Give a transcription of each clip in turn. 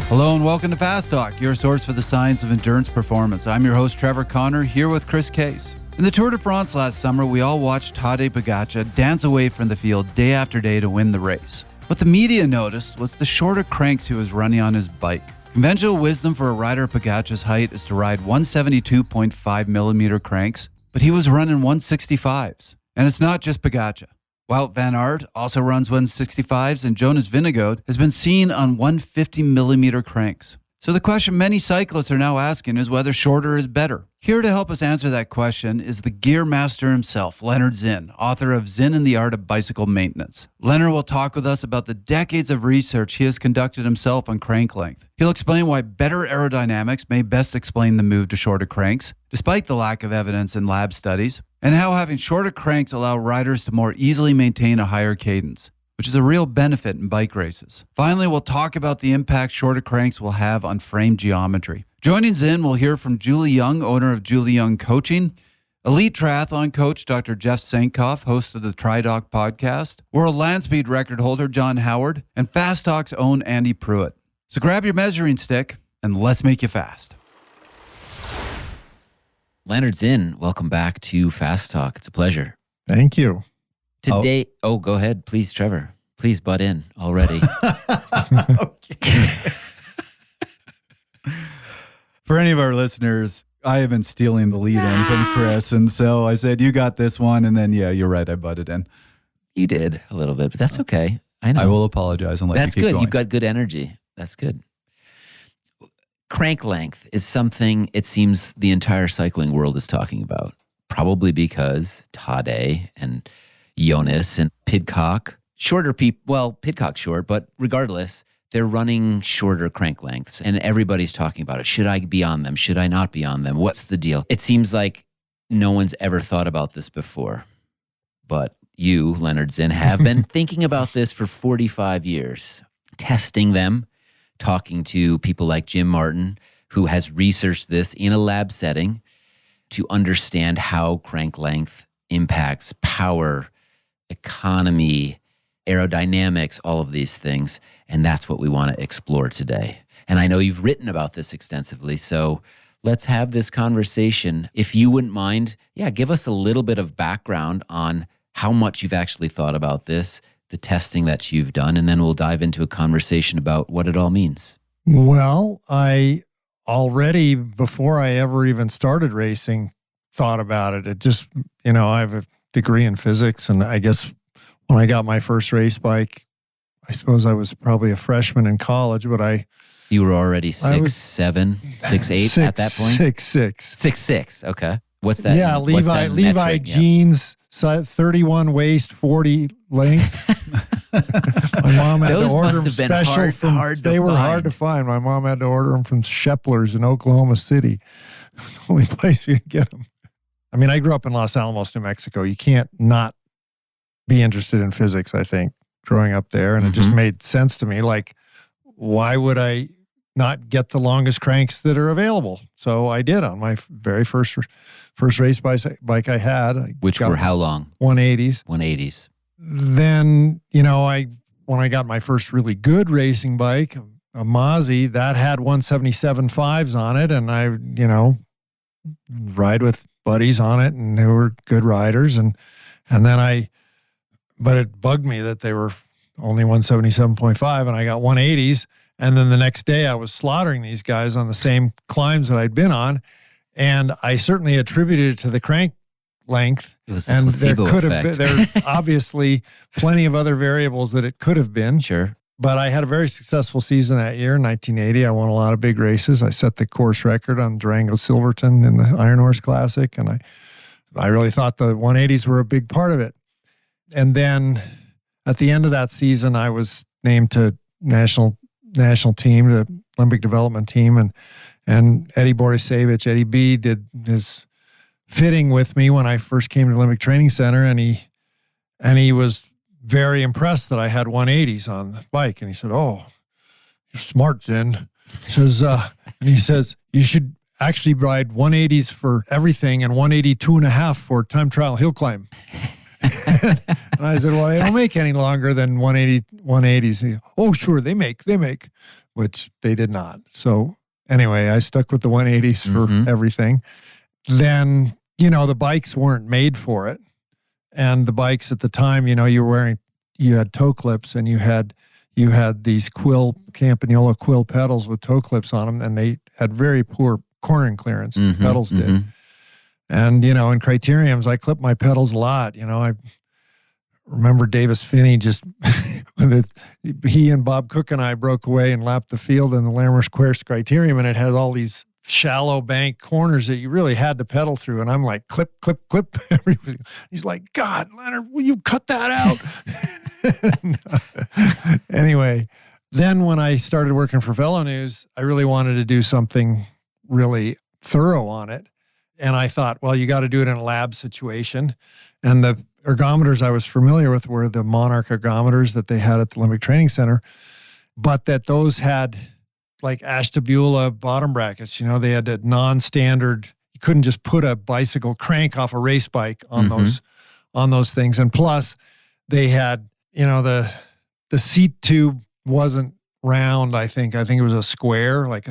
Hello and welcome to Fast Talk, your source for the science of endurance performance. I'm your host, Trevor Connor, here with Chris Case. In the Tour de France last summer, we all watched Tadej Pogačar dance away from the field day after day to win the race. What the media noticed was the shorter cranks he was running on his bike. Conventional wisdom for a rider of Pogačar's height is to ride 172.5 millimeter cranks, but he was running 165s. And it's not just Pogačar. Wout van Aert also runs 165s, and Jonas Vingegaard has been seen on 150 millimeter cranks. So the question many cyclists are now asking is whether shorter is better. Here to help us answer that question is the gear master himself, Lennard Zinn, author of Zinn and the Art of Bicycle Maintenance. Lennard will talk with us about the decades of research he has conducted himself on crank length. He'll explain why better aerodynamics may best explain the move to shorter cranks, despite the lack of evidence in lab studies, and how having shorter cranks allow riders to more easily maintain a higher cadence, which is a real benefit in bike races. Finally, we'll talk about the impact shorter cranks will have on frame geometry. Joining Zinn, we'll hear from Julie Young, owner of Julie Young Coaching, elite triathlon coach Dr. Jeff Sankoff, host of the TriDoc podcast, world land speed record holder John Howard, and Fast Talk's own Andy Pruitt. So grab your measuring stick and let's make you fast. Lennard Zinn, welcome back to Fast Talk. It's a pleasure. Thank you. Today, go ahead, please, Trevor. Please butt in already. Okay. For any of our listeners, I have been stealing the lead-in from Chris, and so I said, you got this one, and then, yeah, you're right, I butted in. You did a little bit, but that's okay. I know. I will apologize and let That's you keep good. going. You've got good energy. That's good. Crank length is something it seems the entire cycling world is talking about, probably because Tadej and Jonas and Pidcock, shorter people, well, Pidcock's short, but regardless, they're running shorter crank lengths and everybody's talking about it. Should I be on them? Should I not be on them? What's the deal? It seems like no one's ever thought about this before, but you, Lennard Zinn, have been thinking about this for 45 years, testing them, talking to people like Jim Martin, who has researched this in a lab setting to understand how crank length impacts power, economy, aerodynamics, all of these things. And that's what we want to explore today. And I know you've written about this extensively, so let's have this conversation. If you wouldn't mind, give us a little bit of background on how much you've actually thought about this, the testing that you've done, and then we'll dive into a conversation about what it all means. Well, I already, before I ever even started racing, thought about it. It just, I have a degree in physics, and I guess when I got my first race bike, I suppose I was probably a freshman in college, but You were already 6'7", 6'8" at that point? 6'6". 6'6", okay. What's that? Yeah, what's that Levi metric? jeans, 31 waist, 40 length. My mom had Those to order must them have been special hard to they were hard find. to find. My mom had to order them from Sheplers in Oklahoma City. The only place you could get them. I mean, I grew up in Los Alamos, New Mexico. You can't not be interested in physics, I think, growing up there. And it just made sense to me. Like, why would I not get the longest cranks that are available? So I did on my very first race bike I had. Which were how long? 180s. 180s. Then, when I got my first really good racing bike, a Mazzi, that had 177.5s on it. And I, ride with buddies on it and they were good riders. And then but it bugged me that they were only 177.5 and I got 180s. And then the next day I was slaughtering these guys on the same climbs that I'd been on. And I certainly attributed it to the crank length. It was a placebo effect. There's obviously plenty of other variables that it could have been. Sure. But I had a very successful season that year, 1980. I won a lot of big races. I set the course record on Durango Silverton in the Iron Horse Classic. And I really thought the 180s were a big part of it. And then at the end of that season, I was named to national team, the Olympic development team. And Eddie Borisevich, Eddie B, did his fitting with me when I first came to the Olympic Training Center. And he was very impressed that I had 180s on the bike. And he said, "Oh, you're smart, Zinn." He says, "You should actually ride 180s for everything and 182.5 for time trial hill climb." And I said, "Well, they don't make any longer than 180s. He, "Oh, sure, they make. which they did not. So anyway, I stuck with the 180s for everything. Then, the bikes weren't made for it. And the bikes at the time, you had toe clips, and you had these Campagnolo quill pedals with toe clips on them, and they had very poor cornering clearance. The pedals did. And, in criteriums, I clipped my pedals a lot. I remember Davis Finney just, he and Bob Cook and I broke away and lapped the field in the Lammers Course criterium, and it has all these shallow bank corners that you really had to pedal through. And I'm like, clip, clip, clip. He's like, God, Lennard, will you cut that out? Anyway, then when I started working for Velo News, I really wanted to do something really thorough on it. And I thought, well, you got to do it in a lab situation. And the ergometers I was familiar with were the Monarch ergometers that they had at the Olympic Training Center, but that those had like Ashtabula bottom brackets. They had a non-standard. You couldn't just put a bicycle crank off a race bike on those things. And plus, they had the seat tube wasn't round. I think it was a square seat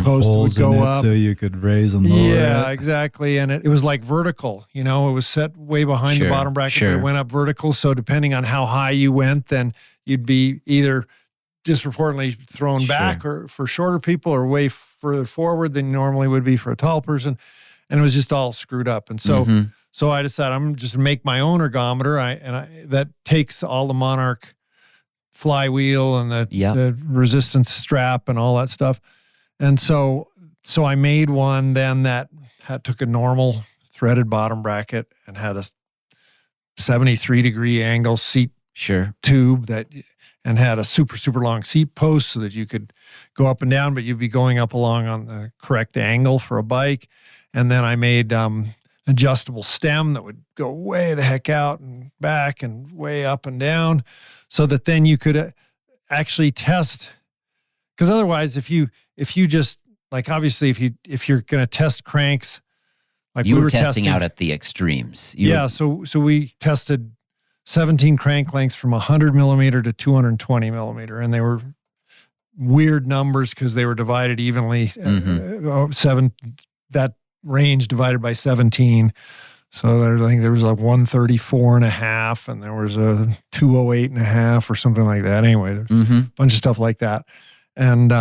post that would go up, so you could raise and lower. Yeah, it. Exactly. And it was like vertical. It was set way behind the bottom bracket. But it went up vertical. So depending on how high you went, then you'd be either disproportionately thrown back or for shorter people, or way further forward than you normally would be for a tall person. And it was just all screwed up. And so so I decided I'm just going to make my own ergometer. That takes all the Monarch flywheel and the resistance strap and all that stuff. And so I made one then that took a normal threaded bottom bracket and had a 73-degree angle seat tube and had a super, super long seat post so that you could go up and down, but you'd be going up along on the correct angle for a bike. And then I made adjustable stem that would go way the heck out and back and way up and down, so that then you could actually test. Because otherwise, if you just, like, obviously if you're going to test cranks, like you were testing out at the extremes. So we tested 17 crank lengths from 100 millimeter to 220 millimeter, and they were weird numbers because they were divided evenly. That range divided by 17. So I think there was a 134.5, and there was a 208.5 or something like that. Anyway, there's a bunch of stuff like that. And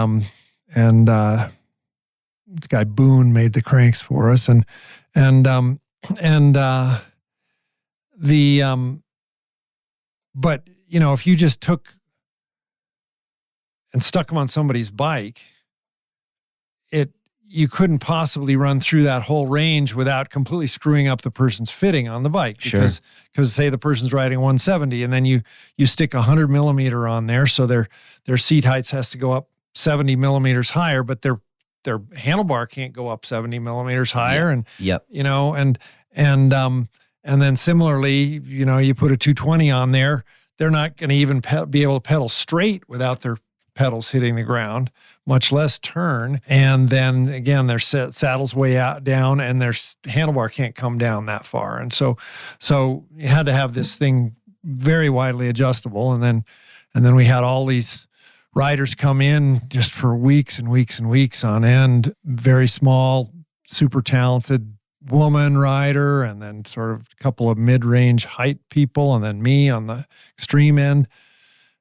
this guy Boone made the cranks for us, but if you just took and stuck them on somebody's bike, you couldn't possibly run through that whole range without completely screwing up the person's fitting on the bike. Because say the person's riding 170, and then you stick 100 millimeter on there, so their seat heights has to go up 70 millimeters higher, but their handlebar can't go up 70 millimeters higher. And then similarly, you put a 220 on there, they're not going to even be able to pedal straight without their pedals hitting the ground, much less turn. And then again, their saddle's way out down, and their handlebar can't come down that far. And so you had to have this thing very widely adjustable. And then we had all these riders come in just for weeks and weeks and weeks on end, very small, super talented woman rider, and then sort of a couple of mid-range height people, and then me on the extreme end.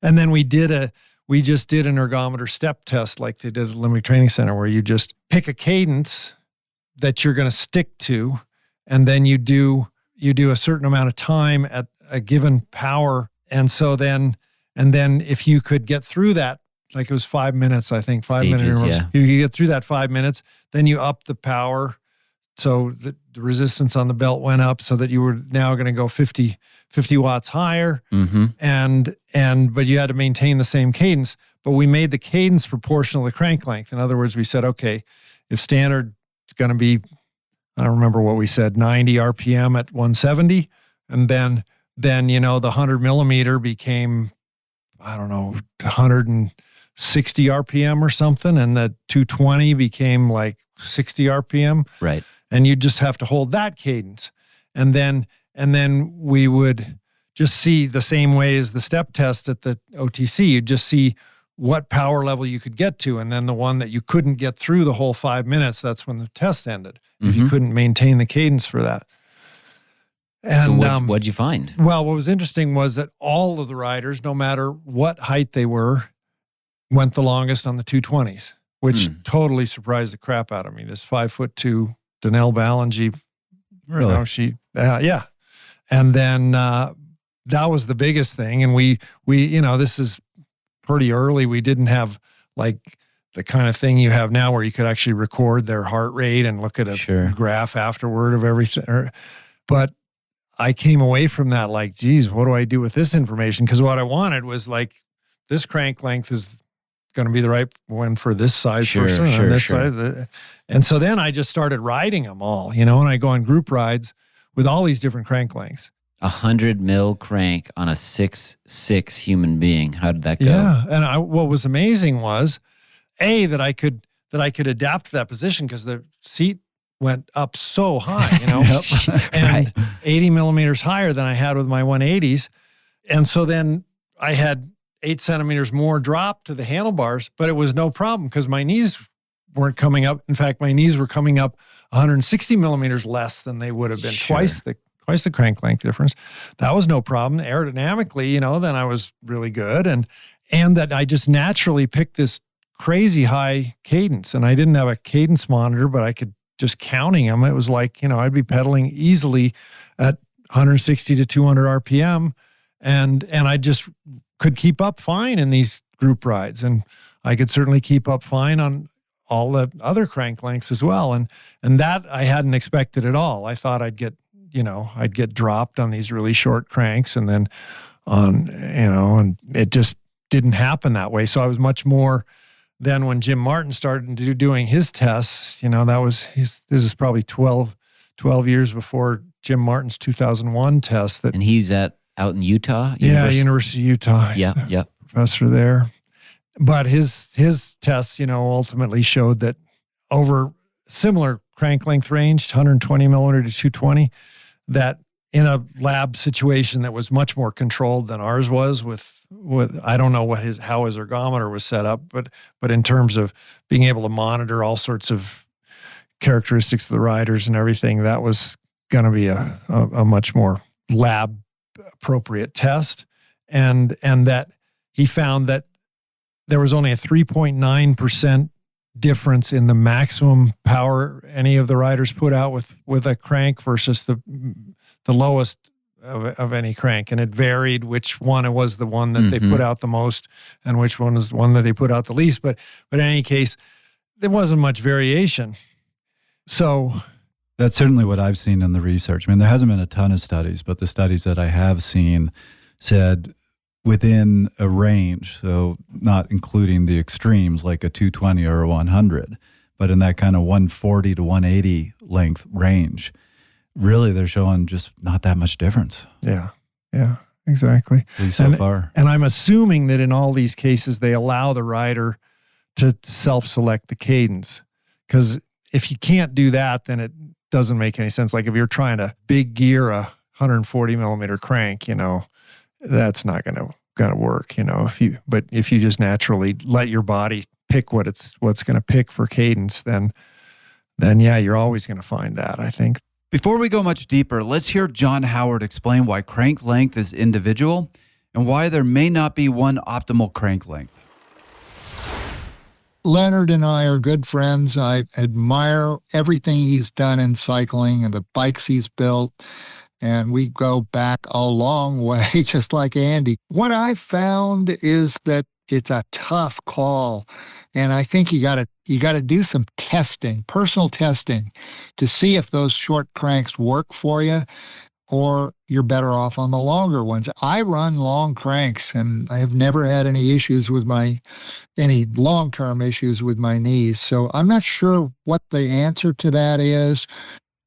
And then we just did an ergometer step test like they did at the Olympic Training Center, where you just pick a cadence that you're going to stick to, and then you do a certain amount of time at a given power. And so then if you could get through that, like it was 5 minutes, I think, 5 minute intervals. Yeah. You could get through that 5 minutes, then you up the power. So the resistance on the belt went up so that you were now going to go 50 watts higher. But you had to maintain the same cadence. But we made the cadence proportional to the crank length. In other words, we said, okay, if standard is going to be, I don't remember what we said, 90 RPM at 170, and then the 100 millimeter became, I don't know, 160 RPM or something, and the 220 became like 60 RPM. Right. And you just have to hold that cadence. And then we would just see the same way as the step test at the OTC. You'd just see what power level you could get to. And then the one that you couldn't get through the whole 5 minutes, that's when the test ended, if you couldn't maintain the cadence for that. And so what'd you find? Well, what was interesting was that all of the riders, no matter what height they were, went the longest on the 220s, which totally surprised the crap out of me. This 5'2" Danelle Ballingy, Really? Yeah. And then that was the biggest thing. And we this is pretty early. We didn't have like the kind of thing you have now where you could actually record their heart rate and look at a graph afterward of everything. But I came away from that like, geez, what do I do with this information? Because what I wanted was like, this crank length is going to be the right one for this size person and this size. And so then I just started riding them all, and I go on group rides with all these different crank lengths. 100 mil crank on a 6'6" human being. How did that go? Yeah, and what was amazing was, that I could adapt to that position because the seat went up so high, and 80 millimeters higher than I had with my 180s. And so then I had 8 centimeters more drop to the handlebars, but it was no problem because my knees weren't coming up. In fact, my knees were coming up 160 millimeters less than they would have been, twice the crank length difference. That was no problem. Aerodynamically, then I was really good. And that I just naturally picked this crazy high cadence. And I didn't have a cadence monitor, but I could just counting them. It was like, I'd be pedaling easily at 160 to 200 RPM. And I just could keep up fine in these group rides. And I could certainly keep up fine on all the other crank lengths as well. And that I hadn't expected at all. I thought I'd get dropped on these really short cranks and then and it just didn't happen that way. So I was much more. Then when Jim Martin started doing his tests, this is probably 12 years before Jim Martin's 2001 test. And he's out in Utah? University of Utah. Yeah. Professor there. But his tests, ultimately showed that over similar crank length range, 120 millimeter to 220, that in a lab situation that was much more controlled than ours was with I don't know how his ergometer was set up, but in terms of being able to monitor all sorts of characteristics of the riders and everything, that was going to be a much more lab appropriate test. And that he found that there was only a 3.9% difference in the maximum power any of the riders put out with a crank versus the lowest of any crank. And it varied which one it was the one that they put out the most and which one was the one that they put out the least. But in any case, there wasn't much variation. So that's certainly what I've seen in the research. I mean, there hasn't been a ton of studies, but the studies that I have seen said within a range, so not including the extremes like a 220 or a 100, but in that kind of 140 to 180 length range, really they're showing just not that much difference. Yeah, exactly. At least so far. And I'm assuming that in all these cases, they allow the rider to self-select the cadence. Because if you can't do that, then it doesn't make any sense. Like if you're trying to big gear a 140 millimeter crank, that's not going to work, if you just naturally let your body pick what's going to pick for cadence, then yeah, you're always going to find that, I think. Before we go much deeper, let's hear John Howard explain why crank length is individual and why there may not be one optimal crank length. Lennard and I are good friends. I admire everything he's done in cycling and the bikes he's built. And we go back a long way, just like Andy. What I found is that it's a tough call. And I think you gotta do some testing, personal testing, to see if those short cranks work for you or you're better off on the longer ones. I run long cranks and I have never had any long-term issues with my knees. So I'm not sure what the answer to that is.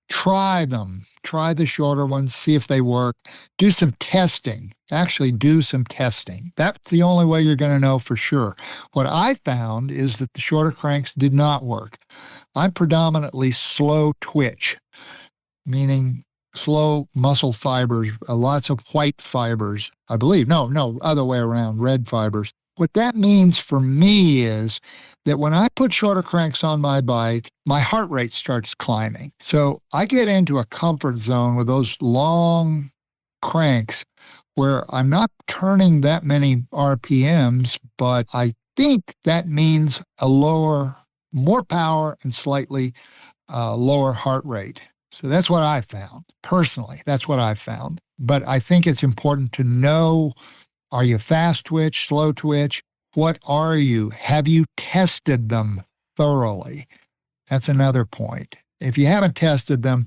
Try them. Try the shorter ones, see if they work. Do some testing. Actually do some testing. That's the only way you're going to know for sure. What I found is that the shorter cranks did not work. I'm predominantly slow twitch, meaning slow muscle fibers, lots of white fibers, I believe. No, other way around, red fibers. What that means for me is that when I put shorter cranks on my bike, my heart rate starts climbing. So I get into a comfort zone with those long cranks where I'm not turning that many RPMs, but I think that means more power and slightly lower heart rate. So that's what I found. Personally, that's what I found. But I think it's important to know, are you fast twitch, slow twitch? What are you? Have you tested them thoroughly? That's another point. If you haven't tested them,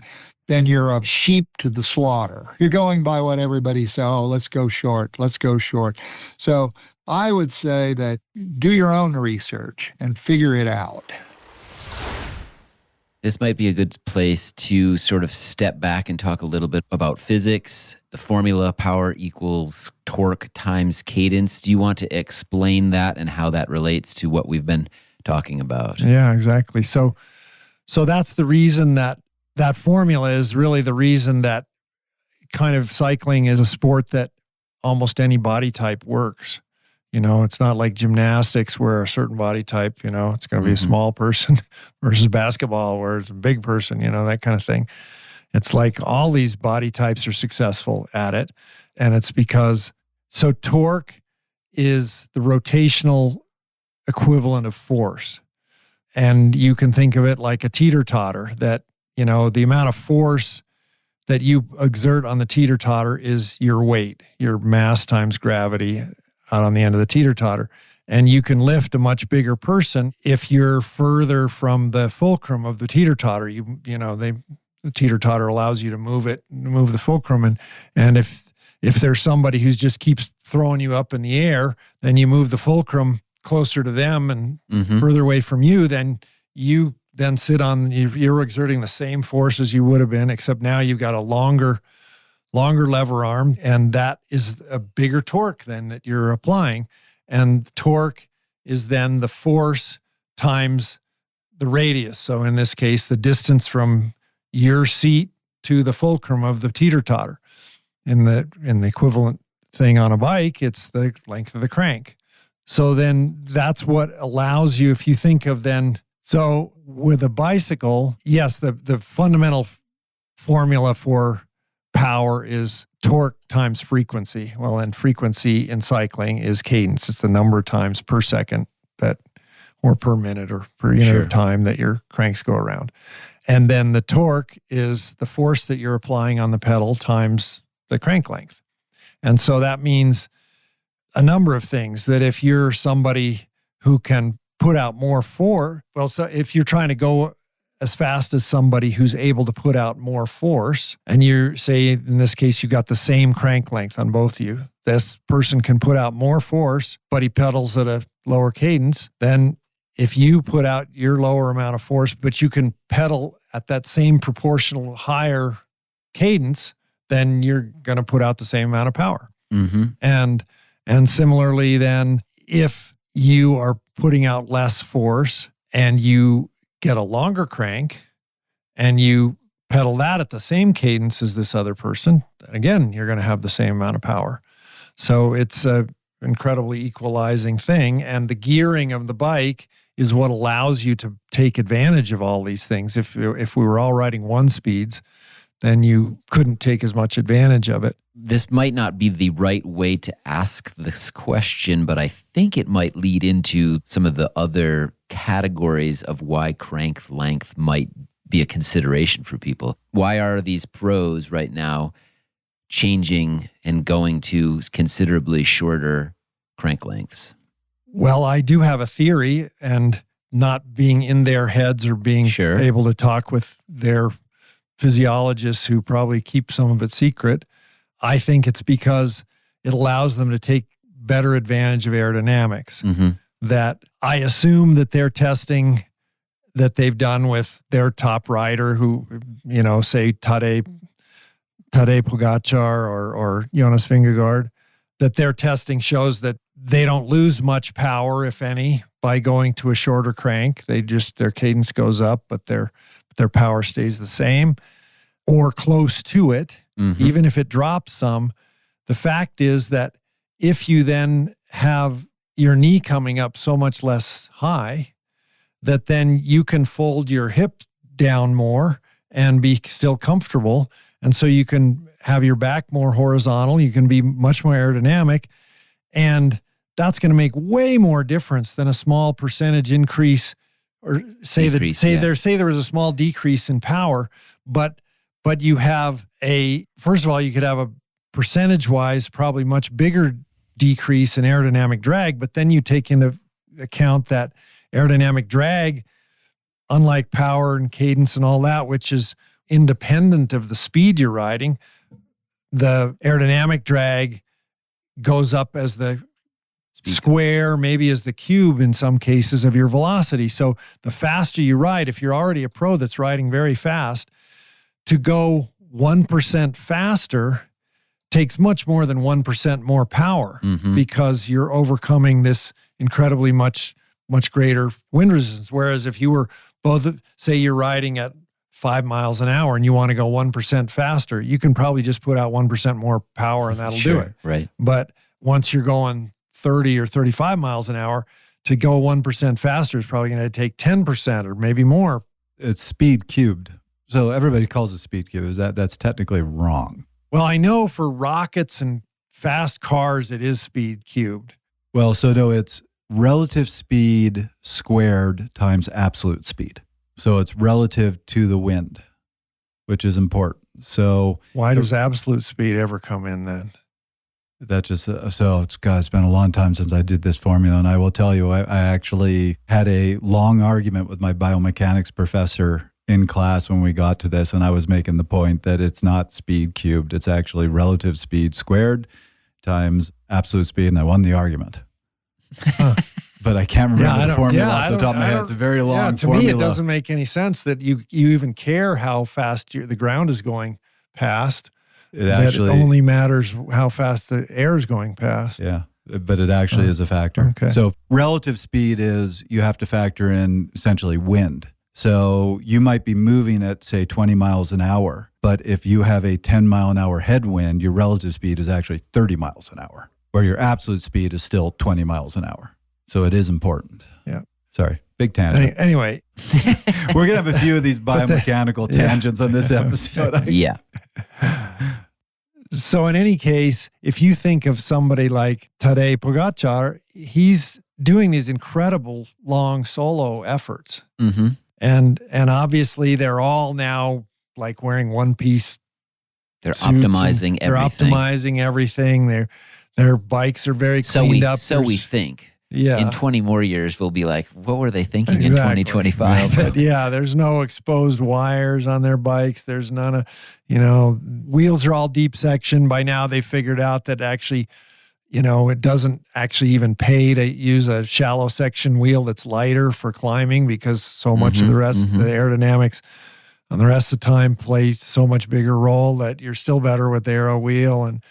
then you're a sheep to the slaughter. You're going by what everybody says, oh, let's go short, let's go short. So I would say that do your own research and figure it out. This might be a good place to sort of step back and talk a little bit about physics. The formula, power equals torque times cadence. Do you want to explain that and how that relates to what we've been talking about? Yeah, exactly. So that's the reason that formula is really the reason that kind of cycling is a sport that almost any body type works. You know, it's not like gymnastics where a certain body type, you know, it's going to be a small person versus basketball where it's a big person, you know, that kind of thing. It's like all these body types are successful at it. And it's because, so torque is the rotational equivalent of force. And you can think of it like a teeter-totter, that, you know, the amount of force that you exert on the teeter-totter is your weight, your mass times gravity out on the end of the teeter-totter. And you can lift a much bigger person if you're further from the fulcrum of the teeter-totter. The teeter-totter allows you to move the fulcrum. And if there's somebody who just keeps throwing you up in the air, then you move the fulcrum closer to them and further away from you, then you then sit on, you're exerting the same force as you would have been, except now you've got a longer lever arm, and that is a bigger torque than that you're applying. And torque is then the force times the radius. So in this case, the distance from your seat to the fulcrum of the teeter-totter. In the equivalent thing on a bike, it's the length of the crank. So then that's what allows you, if you think of then, so with a bicycle, yes, the fundamental formula for power is torque times frequency. Well, and frequency in cycling is cadence. It's the number of times per second or per minute or per unit of time that your cranks go around. And then the torque is the force that you're applying on the pedal times the crank length. And so that means a number of things, that if you're somebody who can put out more force, so if you're trying to go as fast as somebody who's able to put out more force, and you say, in this case, you got the same crank length on both of you, this person can put out more force, but he pedals at a lower cadence, then if you put out your lower amount of force, but you can pedal at that same proportional higher cadence, then you're going to put out the same amount of power. And similarly, then, if you are putting out less force and you get a longer crank and you pedal that at the same cadence as this other person, then again, you're going to have the same amount of power. So it's a incredibly equalizing thing. And the gearing of the bike is what allows you to take advantage of all these things. If we were all riding one speeds, then you couldn't take as much advantage of it. This might not be the right way to ask this question, but I think it might lead into some of the other categories of why crank length might be a consideration for people. Why are these pros right now changing and going to considerably shorter crank lengths? Well, I do have a theory, and not being in their heads or being able to talk with their physiologists who probably keep some of it secret, I think it's because it allows them to take better advantage of aerodynamics. That I assume that their testing that they've done with their top rider who, you know, say Tadej Pogacar or Jonas Vingegaard, that their testing shows that they don't lose much power, if any, by going to a shorter crank. Their cadence goes up, but their power stays the same or close to it. Even if it drops some. The fact is that if you then have your knee coming up so much less high that then you can fold your hip down more and be still comfortable. And so you can have your back more horizontal. You can be much more aerodynamic. And that's going to make way more difference than a small percentage increase, or say there was a small decrease in power, but you have first of all, you could have a percentage-wise probably much bigger decrease in aerodynamic drag, but then you take into account that aerodynamic drag, unlike power and cadence and all that, which is independent of the speed you're riding, the aerodynamic drag goes up as the square, maybe as the cube in some cases of your velocity. So the faster you ride, if you're already a pro that's riding very fast, to go 1% faster takes much more than 1% more power because you're overcoming this incredibly much greater wind resistance. Whereas if you were both, say you're riding at 5 miles an hour and you want to go 1% faster, you can probably just put out 1% more power and that'll do it. Right. But once you're going 30 or 35 miles an hour, to go 1% faster is probably going to take 10% or maybe more. It's speed cubed. So everybody calls it speed cube. That's technically wrong. Well, I know for rockets and fast cars, it is speed cubed. Well, so no, it's relative speed squared times absolute speed. So it's relative to the wind, which is important. So why does absolute speed ever come in then? That just, it's been a long time since I did this formula. And I will tell you, I actually had a long argument with my biomechanics professor in class when we got to this. And I was making the point that it's not speed cubed. It's actually relative speed squared times absolute speed. And I won the argument. But I can't remember the formula off the top of my head. It's a very long to formula. Me, it doesn't make any sense that you even care how fast the ground is going past. It only matters how fast the air is going past. Yeah, but it actually is a factor. Okay. So relative speed is, you have to factor in essentially wind. So you might be moving at, say, 20 miles an hour, but if you have a 10 mile an hour headwind, your relative speed is actually 30 miles an hour, where your absolute speed is still 20 miles an hour. So it is important. Yeah. Sorry, big tangent. Anyway. We're going to have a few of these biomechanical tangents on this episode. Yeah. So in any case, if you think of somebody like Tadej Pogačar, he's doing these incredible long solo efforts. Mm-hmm. And obviously they're all now like wearing one piece. They're optimizing everything. They're optimizing everything. Their bikes are very cleaned up. So we think. Yeah. In 20 more years, we'll be like, what were they thinking in 2025? But there's no exposed wires on their bikes. There's none of, wheels are all deep section. By now they figured out that actually, it doesn't actually even pay to use a shallow section wheel that's lighter for climbing, because so much of the rest of the aerodynamics on the rest of the time play so much bigger role that you're still better with the aero wheel and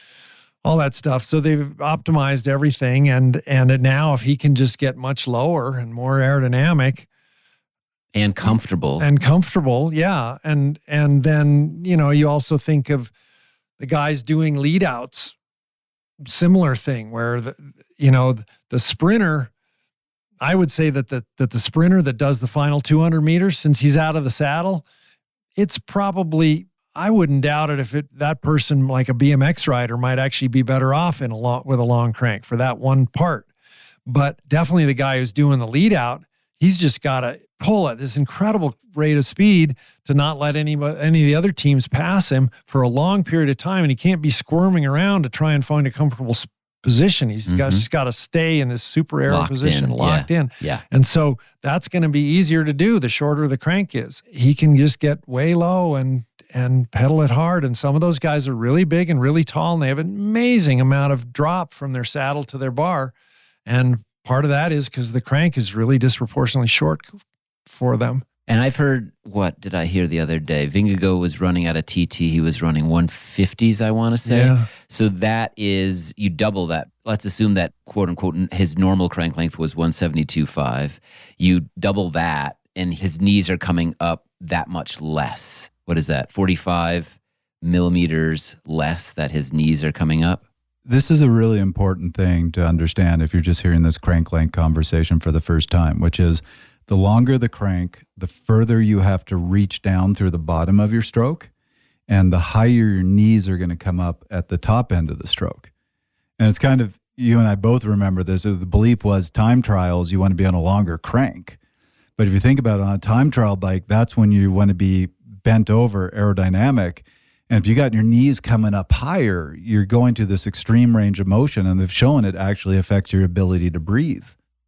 all that stuff. So they've optimized everything. And now if he can just get much lower and more aerodynamic. And comfortable. Yeah. And then, you also think of the guys doing lead outs. Similar thing where the sprinter, I would say that the sprinter that does the final 200 meters, since he's out of the saddle, it's probably, I wouldn't doubt it if that person, like a BMX rider, might actually be better off with a long crank for that one part. But definitely the guy who's doing the lead out, he's just got to pull at this incredible rate of speed to not let any of the other teams pass him for a long period of time. And he can't be squirming around to try and find a comfortable position. He's just got to stay in this super aero position, locked in. Yeah. And so that's going to be easier to do the shorter the crank is. He can just get way low and pedal it hard. And some of those guys are really big and really tall, and they have an amazing amount of drop from their saddle to their bar. And part of that is because the crank is really disproportionately short for them. And I've heard, what did I hear the other day? Vingegaard was running at a TT. He was running 150s, I want to say. Yeah. So that is, you double that. Let's assume that, quote unquote, his normal crank length was 172.5. You double that, and his knees are coming up that much less. What is that? 45 millimeters less that his knees are coming up? This is a really important thing to understand if you're just hearing this crank length conversation for the first time, which is the longer the crank, the further you have to reach down through the bottom of your stroke, and the higher your knees are going to come up at the top end of the stroke. And it's kind of, you and I both remember this, the belief was time trials, you want to be on a longer crank. But if you think about it, on a time trial bike, that's when you want to be bent over, aerodynamic. And if you got your knees coming up higher, you're going to this extreme range of motion, and they've shown it actually affects your ability to breathe.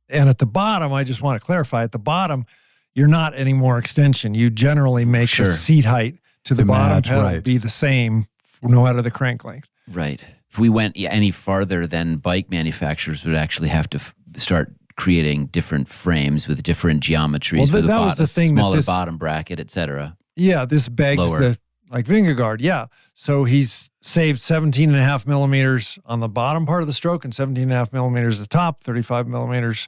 And at the bottom, I just want to clarify, at the bottom, you're not any more extension. You generally make the seat height to the bottom pedal be the same no matter the crank length. Right. If we went any farther, then bike manufacturers would actually have to start creating different frames with different geometries. Well, that was the thing. Smaller bottom bracket, et cetera. Yeah, this begs like Vingegaard, yeah. So he's saved 17.5 millimeters on the bottom part of the stroke and 17.5 millimeters at the top, 35 millimeters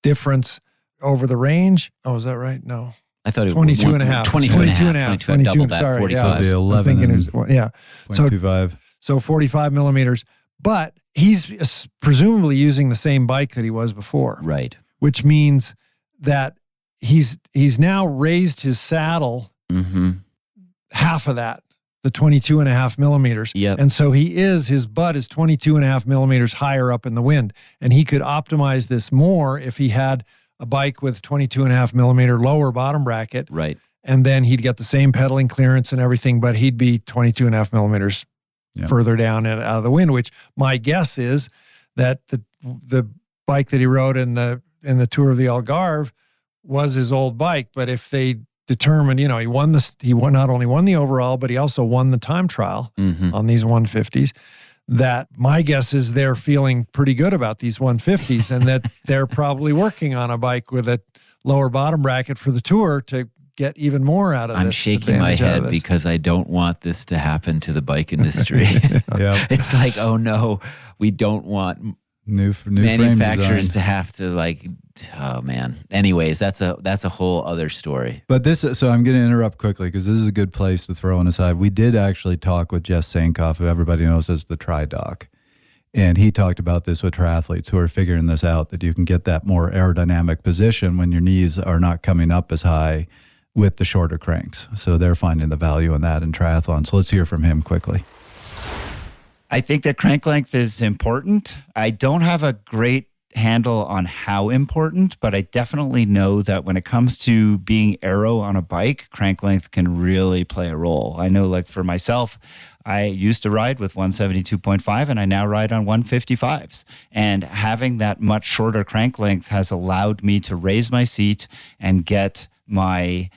difference over the range. Oh, is that right? No. I thought it was 22 and a half. 22 and a half. 22, double that, sorry, 45. Yeah. It'll be 11 thinking it was, yeah. 0.25. So 45 millimeters. But he's presumably using the same bike that he was before. Right. Which means that he's now raised his saddle half of that, the 22.5 millimeters. Yep. And so his butt is 22.5 millimeters higher up in the wind. And he could optimize this more if he had a bike with 22.5 millimeter lower bottom bracket. Right. And then he'd get the same pedaling clearance and everything, but he'd be 22.5 millimeters further down and out of the wind, which my guess is that the bike that he rode in the Tour of the Algarve was his old bike. But if they determined, he not only won the overall, but he also won the time trial on these 150s. That my guess is they're feeling pretty good about these 150s and that they're probably working on a bike with a lower bottom bracket for the Tour to get even more out of this. I'm shaking my head because I don't want this to happen to the bike industry. It's like, oh no, we don't want new manufacturers to have to oh man. Anyways, that's a whole other story. But so I'm going to interrupt quickly because this is a good place to throw on aside. We did actually talk with Jeff Sankoff, who everybody knows as the Tri-Doc. And he talked about this with triathletes who are figuring this out, that you can get that more aerodynamic position when your knees are not coming up as high with the shorter cranks. So they're finding the value in that in triathlon. So let's hear from him quickly. I think that crank length is important. I don't have a great handle on how important, but I definitely know that when it comes to being aero on a bike, crank length can really play a role. I know, for myself, I used to ride with 172.5 and I now ride on 155s. And having that much shorter crank length has allowed me to raise my seat and get my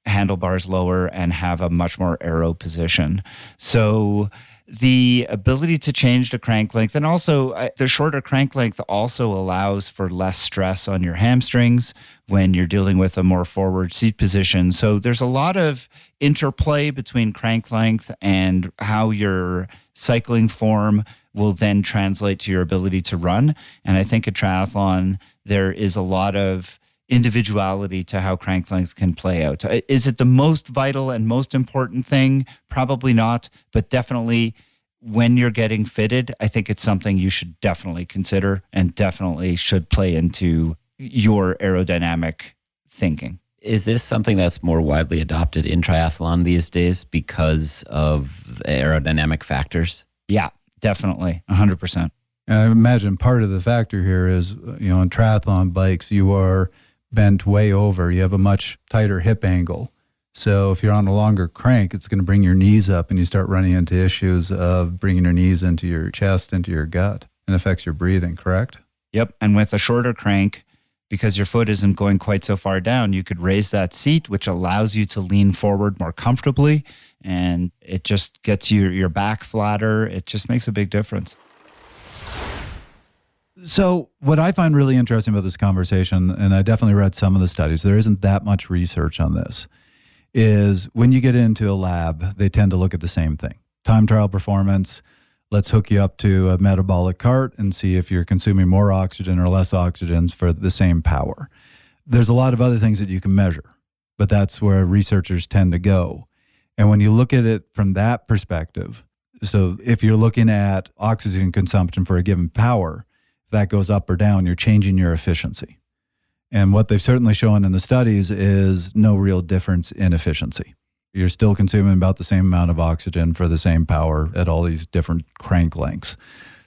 handlebars lower and have a much more aero position. So the ability to change the crank length, and also the shorter crank length also allows for less stress on your hamstrings when you're dealing with a more forward seat position. So there's a lot of interplay between crank length and how your cycling form will then translate to your ability to run. And I think at triathlon, there is a lot of individuality to how crank length can play out. Is it the most vital and most important thing? Probably not, but definitely when you're getting fitted, I think it's something you should definitely consider and definitely should play into your aerodynamic thinking. Is this something that's more widely adopted in triathlon these days because of aerodynamic factors? Yeah, definitely, 100%. And I imagine part of the factor here is, on triathlon bikes, you are bent way over. You have a much tighter hip angle. So if you're on a longer crank, it's going to bring your knees up and you start running into issues of bringing your knees into your chest, into your gut, and affects your breathing, correct? Yep. And with a shorter crank, because your foot isn't going quite so far down, you could raise that seat, which allows you to lean forward more comfortably. And it just gets your back flatter. It just makes a big difference. So what I find really interesting about this conversation, and I definitely read some of the studies, there isn't that much research on this, is when you get into a lab, they tend to look at the same thing. Time trial performance, let's hook you up to a metabolic cart and see if you're consuming more oxygen or less oxygen for the same power. There's a lot of other things that you can measure, but that's where researchers tend to go. And when you look at it from that perspective, So if you're looking at oxygen consumption for a given power, if that goes up or down, you're changing your efficiency. And what they've certainly shown in the studies is no real difference in efficiency. You're still consuming about the same amount of oxygen for the same power at all these different crank lengths.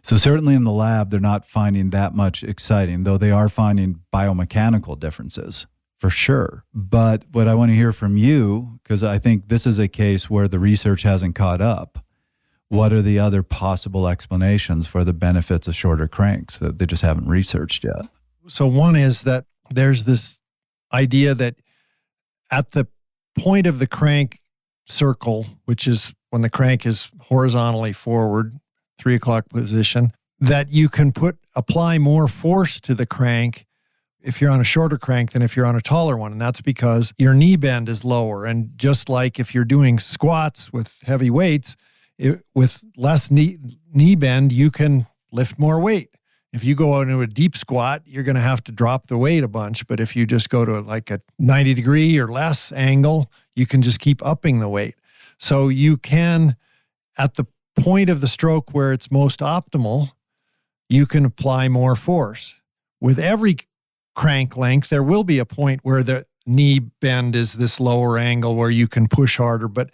So certainly in the lab, they're not finding that much exciting, though they are finding biomechanical differences for sure. But what I want to hear from you, because I think this is a case where the research hasn't caught up, what are the other possible explanations for the benefits of shorter cranks that they just haven't researched yet? So one is that there's this idea that at the point of the crank circle, which is when the crank is horizontally forward, 3 o'clock position, that you can apply more force to the crank if you're on a shorter crank than if you're on a taller one. And that's because your knee bend is lower. And just like if you're doing squats with heavy weights, with less knee bend, you can lift more weight. If you go into a deep squat, you're going to have to drop the weight a bunch. But if you just go to like a 90 degree or less angle, you can just keep upping the weight. So you can, at the point of the stroke where it's most optimal, you can apply more force. With every crank length, there will be a point where the knee bend is this lower angle where you can push harder. But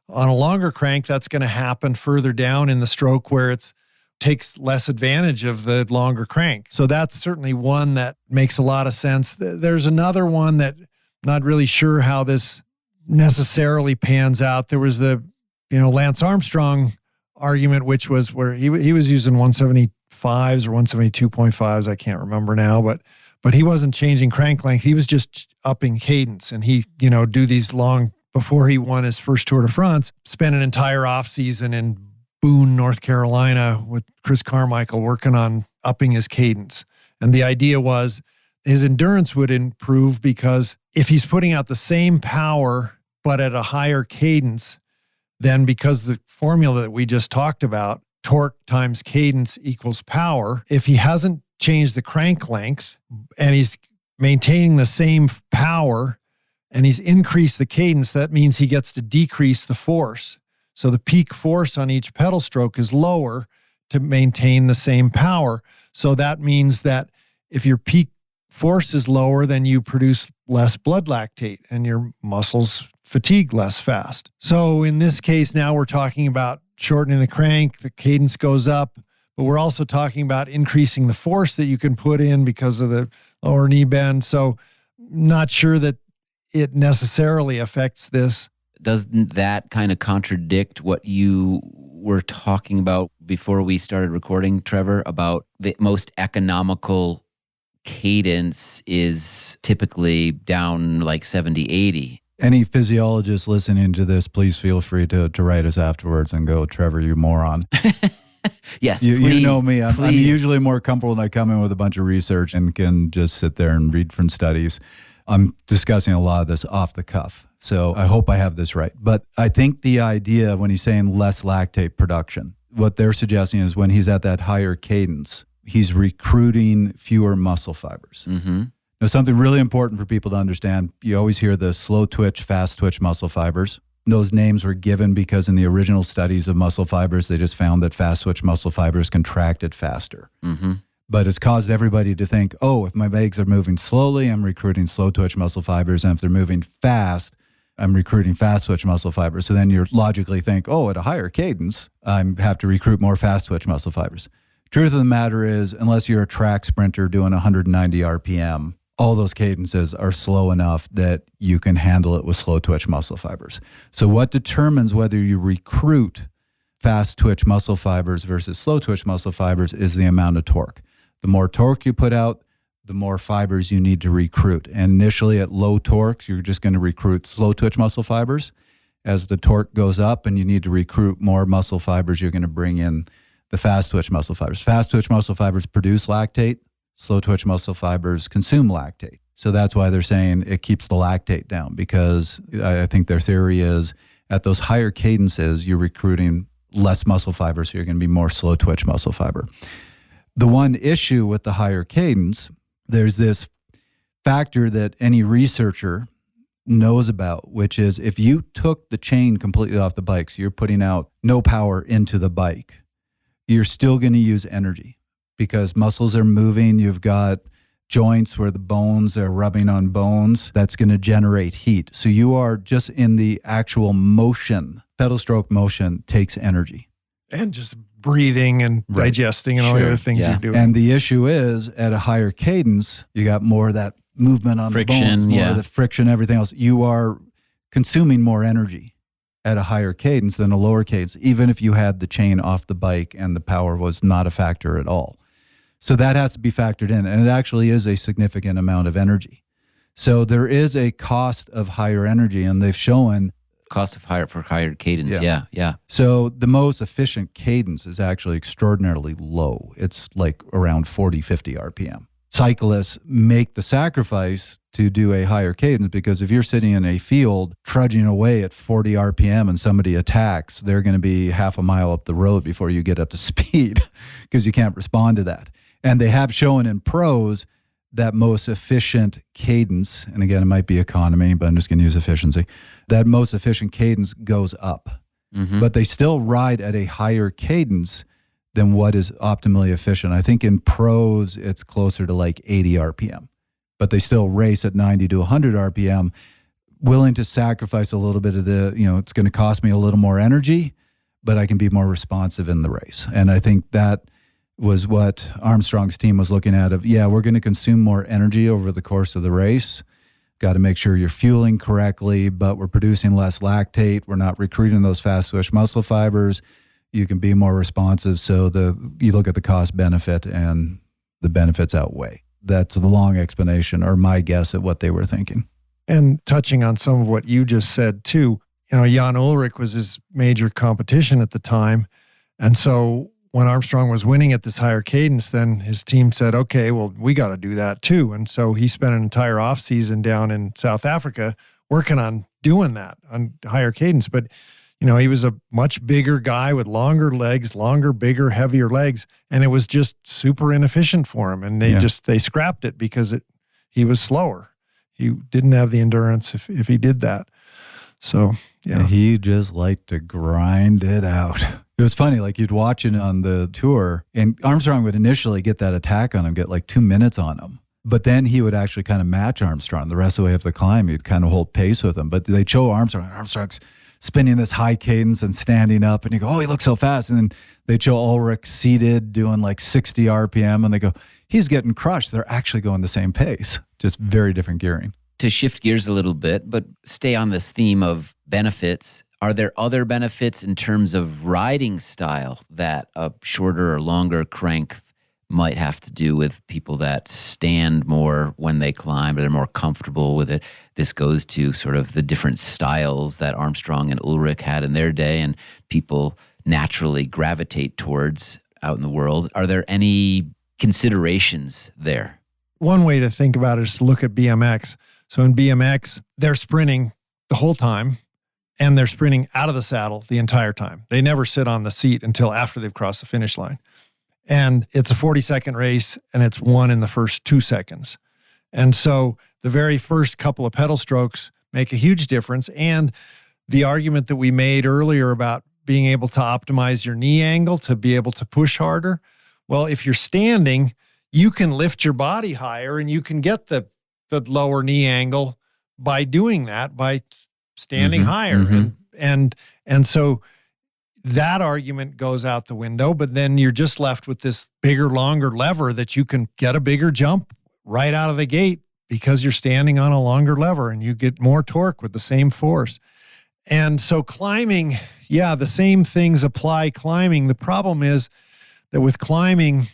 on a longer crank, that's going to happen further down in the stroke where it takes less advantage of the longer crank. So that's certainly one that makes a lot of sense. There's another one that I'm not really sure how this necessarily pans out. There was the, Lance Armstrong argument, which was where he was using 175s or 172.5s. I can't remember now, but he wasn't changing crank length. He was just upping cadence, and he, do these long, before he won his first Tour de France, spent an entire off season in Boone, North Carolina with Chris Carmichael working on upping his cadence. And the idea was his endurance would improve because if he's putting out the same power, but at a higher cadence, then because the formula that we just talked about, torque times cadence equals power, if he hasn't changed the crank length and he's maintaining the same power and he's increased the cadence, that means he gets to decrease the force. So the peak force on each pedal stroke is lower to maintain the same power. So that means that if your peak force is lower, then you produce less blood lactate and your muscles fatigue less fast. So in this case, now we're talking about shortening the crank, the cadence goes up, but we're also talking about increasing the force that you can put in because of the lower knee bend. So not sure that it necessarily affects this. Doesn't that kind of contradict what you were talking about before we started recording, Trevor, about the most economical cadence is typically down like 70, 80? Any physiologist listening to this, please feel free to write us afterwards and go, Trevor, you moron. Yes, you know me. I'm please. usually more comfortable when I come in with a bunch of research and can just sit there and read from studies. I'm discussing a lot of this off the cuff, so I hope I have this right. But I think the idea when he's saying less lactate production, what they're suggesting is when he's at that higher cadence, he's recruiting fewer muscle fibers. Mm-hmm. Now, something really important for people to understand, you always hear the slow twitch, fast twitch muscle fibers. Those names were given because in the original studies of muscle fibers, they just found that fast twitch muscle fibers contracted faster. Mm-hmm. But it's caused everybody to think, oh, if my legs are moving slowly, I'm recruiting slow twitch muscle fibers. And if they're moving fast, I'm recruiting fast twitch muscle fibers. So then you logically think, oh, at a higher cadence, I have to recruit more fast twitch muscle fibers. Truth of the matter is, unless you're a track sprinter doing 190 RPM, all those cadences are slow enough that you can handle it with slow twitch muscle fibers. So what determines whether you recruit fast twitch muscle fibers versus slow twitch muscle fibers is the amount of torque. The more torque you put out, the more fibers you need to recruit. And initially at low torques, you're just going to recruit slow twitch muscle fibers. As the torque goes up and you need to recruit more muscle fibers, you're going to bring in the fast twitch muscle fibers. Fast twitch muscle fibers produce lactate. Slow twitch muscle fibers consume lactate. So that's why they're saying it keeps the lactate down, because I think their theory is at those higher cadences, you're recruiting less muscle fibers, so you're going to be more slow twitch muscle fiber. The one issue with the higher cadence, there's this factor that any researcher knows about, which is if you took the chain completely off the bike, so you're putting out no power into the bike, you're still going to use energy because muscles are moving. You've got joints where the bones are rubbing on bones. That's going to generate heat. So you are just in the actual motion. Pedal stroke motion takes energy. And just breathing and digesting and all the other things you're doing. And the issue is at a higher cadence, you got more of that movement on friction, the bones, more of the friction, everything else. You are consuming more energy at a higher cadence than a lower cadence, even if you had the chain off the bike and the power was not a factor at all. So that has to be factored in, and it actually is a significant amount of energy. So there is a cost of higher energy, and they've shown cost of higher cadence. Yeah. So the most efficient cadence is actually extraordinarily low. It's like around 40, 50 RPM. Cyclists make the sacrifice to do a higher cadence because if you're sitting in a field trudging away at 40 RPM and somebody attacks, they're going to be half a mile up the road before you get up to speed because you can't respond to that. And they have shown in pros that most efficient cadence, and again, it might be economy, but I'm just going to use efficiency, that most efficient cadence goes up. But they still ride at a higher cadence than what is optimally efficient. I think in pros, it's closer to like 80 RPM, but they still race at 90 to 100 RPM, willing to sacrifice a little bit of it's going to cost me a little more energy, but I can be more responsive in the race. And I think that was what Armstrong's team was looking at we're going to consume more energy over the course of the race. Got to make sure you're fueling correctly, but we're producing less lactate. We're not recruiting those fast twitch muscle fibers. You can be more responsive. So you look at the cost benefit and the benefits outweigh. That's the long explanation or my guess at what they were thinking. And touching on some of what you just said too, Jan Ullrich was his major competition at the time. And so when Armstrong was winning at this higher cadence, then his team said, okay, well, we got to do that too. And so he spent an entire off season down in South Africa working on doing that on higher cadence. But he was a much bigger guy with longer legs, bigger, heavier legs, and it was just super inefficient for him. And they scrapped it because he was slower. He didn't have the endurance if he did that. So, yeah. And he just liked to grind it out. It was funny, like you'd watch it on the tour, and Armstrong would initially get that attack on him, get like 2 minutes on him. But then he would actually kind of match Armstrong. The rest of the way up the climb, he'd kind of hold pace with him. But they'd show Armstrong's spinning this high cadence and standing up, and you go, oh, he looks so fast. And then they'd show Ullrich seated doing like 60 RPM, and they go, he's getting crushed. They're actually going the same pace, just very different gearing. To shift gears a little bit, but stay on this theme of benefits, are there other benefits in terms of riding style that a shorter or longer crank might have to do with people that stand more when they climb or they're more comfortable with it? This goes to sort of the different styles that Armstrong and Ullrich had in their day and people naturally gravitate towards out in the world. Are there any considerations there? One way to think about it is to look at BMX. So in BMX, they're sprinting the whole time and they're sprinting out of the saddle the entire time. They never sit on the seat until after they've crossed the finish line. And it's a 40-second race, and it's won in the first 2 seconds. And so the very first couple of pedal strokes make a huge difference. And the argument that we made earlier about being able to optimize your knee angle to be able to push harder, well, if you're standing, you can lift your body higher, and you can get the lower knee angle by doing that, by standing higher. And so that argument goes out the window, but then you're just left with this bigger, longer lever that you can get a bigger jump right out of the gate because you're standing on a longer lever and you get more torque with the same force. And so climbing, the same things apply climbing. The problem is that with climbing,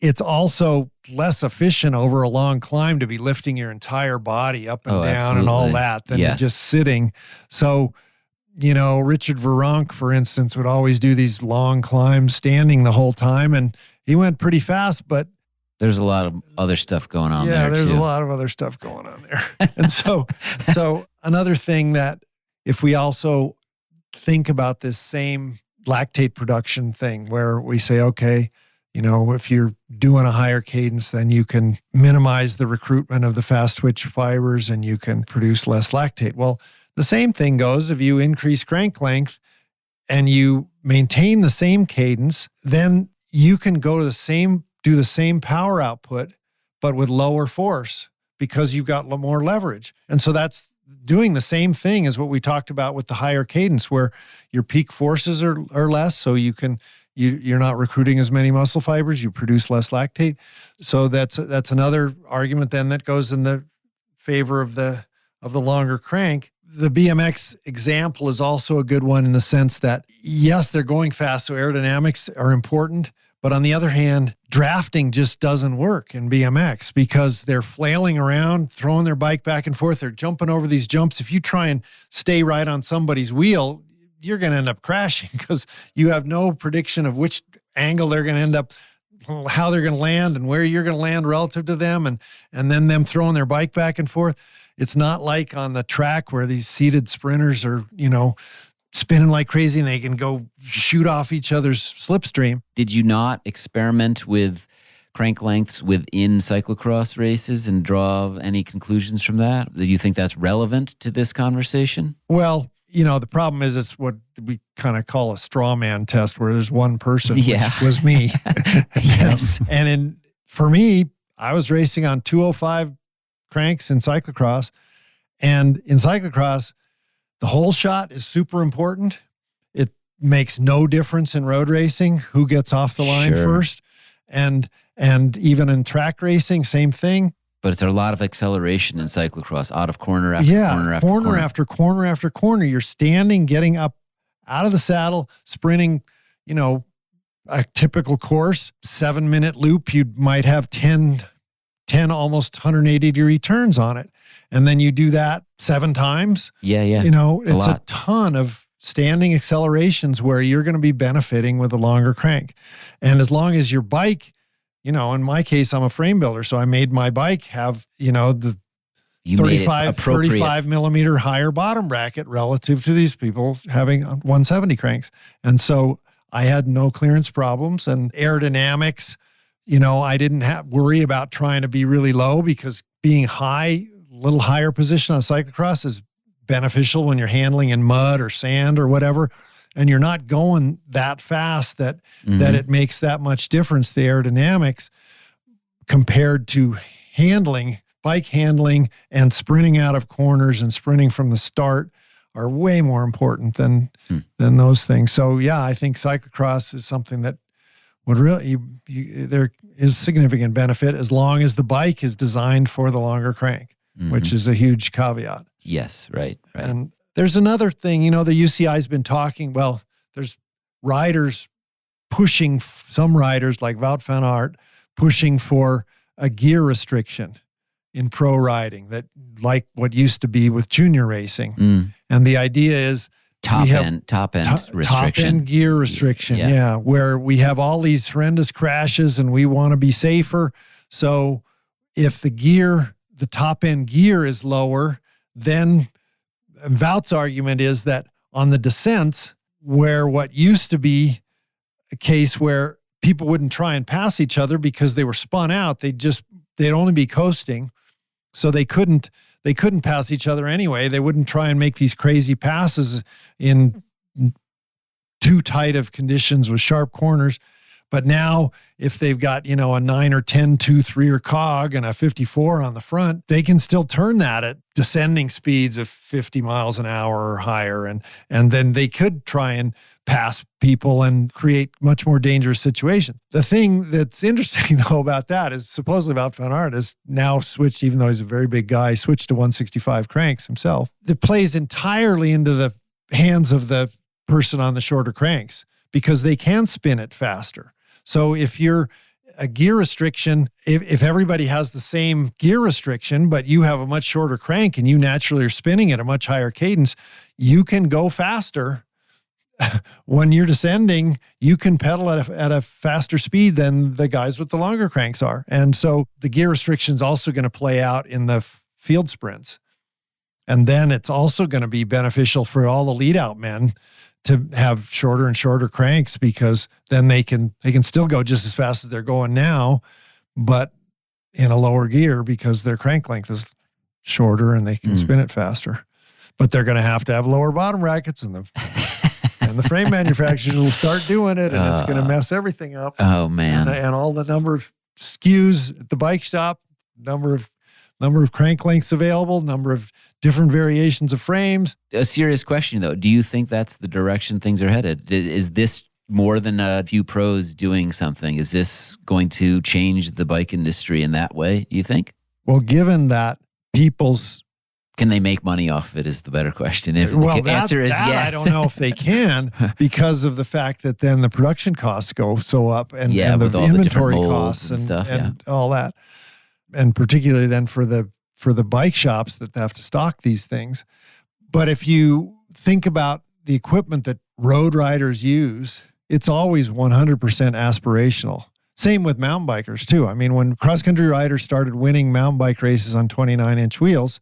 it's also less efficient over a long climb to be lifting your entire body up and down and all that than just sitting. So, Richard Virenque, for instance, would always do these long climbs standing the whole time, and he went pretty fast, but there's a lot of other stuff going on there. Yeah, there's a lot of other stuff going on there. And so another thing that if we also think about this same lactate production thing where we say, okay, if you're doing a higher cadence, then you can minimize the recruitment of the fast twitch fibers and you can produce less lactate. Well, the same thing goes if you increase crank length and you maintain the same cadence, then you can do the same power output, but with lower force because you've got more leverage. And so that's doing the same thing as what we talked about with the higher cadence, where your peak forces are less, so you're not recruiting as many muscle fibers, you produce less lactate. So that's another argument then that goes in the favor of the longer crank. The BMX example is also a good one in the sense that, yes, they're going fast, so aerodynamics are important. But on the other hand, drafting just doesn't work in BMX because they're flailing around, throwing their bike back and forth. They're jumping over these jumps. If you try and stay right on somebody's wheel, you're going to end up crashing because you have no prediction of which angle they're going to end up, how they're going to land and where you're going to land relative to them. And then them throwing their bike back and forth. It's not like on the track where these seated sprinters are, spinning like crazy and they can go shoot off each other's slipstream. Did you not experiment with crank lengths within cyclocross races and draw any conclusions from that? Do you think that's relevant to this conversation? Well, the problem is it's what we kind of call a straw man test where there's one person, which was me. Yes. And for me, I was racing on 205 cranks in cyclocross. And in cyclocross, the whole shot is super important. It makes no difference in road racing who gets off the line first. And even in track racing, same thing. But it's a lot of acceleration in cyclocross, out of corner after corner after corner. After corner after corner. You're standing, getting up out of the saddle, sprinting, a typical course, 7-minute loop, you might have 10 almost 180-degree turns on it. And then you do that 7 times. Yeah. It's a ton of standing accelerations where you're going to be benefiting with a longer crank. And as long as your bike, in my case, I'm a frame builder, so I made my bike have, the 35 millimeter higher bottom bracket relative to these people having 170 cranks. And so I had no clearance problems and aerodynamics. I didn't worry about trying to be really low because being high, a little higher position on cyclocross is beneficial when you're handling in mud or sand or whatever, and you're not going that fast that it makes that much difference, the aerodynamics, compared to bike handling and sprinting out of corners and sprinting from the start are way more important than those things. So yeah, I think cyclocross is something that would really, there is significant benefit as long as the bike is designed for the longer crank, which is a huge caveat. Yes, right. And there's another thing, the UCI's been talking, there's riders pushing, some riders like Wout van Aert, pushing for a gear restriction in pro riding, that like what used to be with junior racing. And the idea is top end restriction. Top end gear restriction, yeah, where we have all these horrendous crashes and we want to be safer. So if the top end gear is lower, then Wout's argument is that on the descents, where what used to be a case where people wouldn't try and pass each other because they were spun out, they'd only be coasting, so they couldn't pass each other anyway. They wouldn't try and make these crazy passes in too tight of conditions with sharp corners. But now, if they've got, a 9 or 10 2-3 cog and a 54 on the front, they can still turn that at descending speeds of 50 miles an hour or higher. And then they could try and pass people and create much more dangerous situations. The thing that's interesting, though, about that is supposedly Wout van Aert has now switched, even though he's a very big guy, switched to 165 cranks himself. It plays entirely into the hands of the person on the shorter cranks because they can spin it faster. So if you're a gear restriction, if everybody has the same gear restriction, but you have a much shorter crank and you naturally are spinning at a much higher cadence, you can go faster. When you're descending, you can pedal at a faster speed than the guys with the longer cranks are. And so the gear restriction is also going to play out in the field sprints. And then it's also going to be beneficial for all the lead out men to have shorter and shorter cranks, because then they can still go just as fast as they're going now, but in a lower gear because their crank length is shorter and they can spin it faster. But they're going to have lower bottom brackets, and the frame manufacturers will start doing it, and it's going to mess everything up. Oh man! And all the number of SKUs at the bike shop, number of crank lengths available, number of different variations of frames. A serious question though: do you think that's the direction things are headed? Is this more than a few pros doing something? Is this going to change the bike industry in that way? Do you think? Well, given that can they make money off of it is the better question. If well, the answer is yes. I don't know if they can, because of the fact that then the production costs go so up, and the inventory costs and stuff, and all that. And particularly then for the bike shops that have to stock these things. But if you think about the equipment that road riders use, it's always 100% aspirational. Same with mountain bikers too. I mean, when cross-country riders started winning mountain bike races on 29-inch wheels,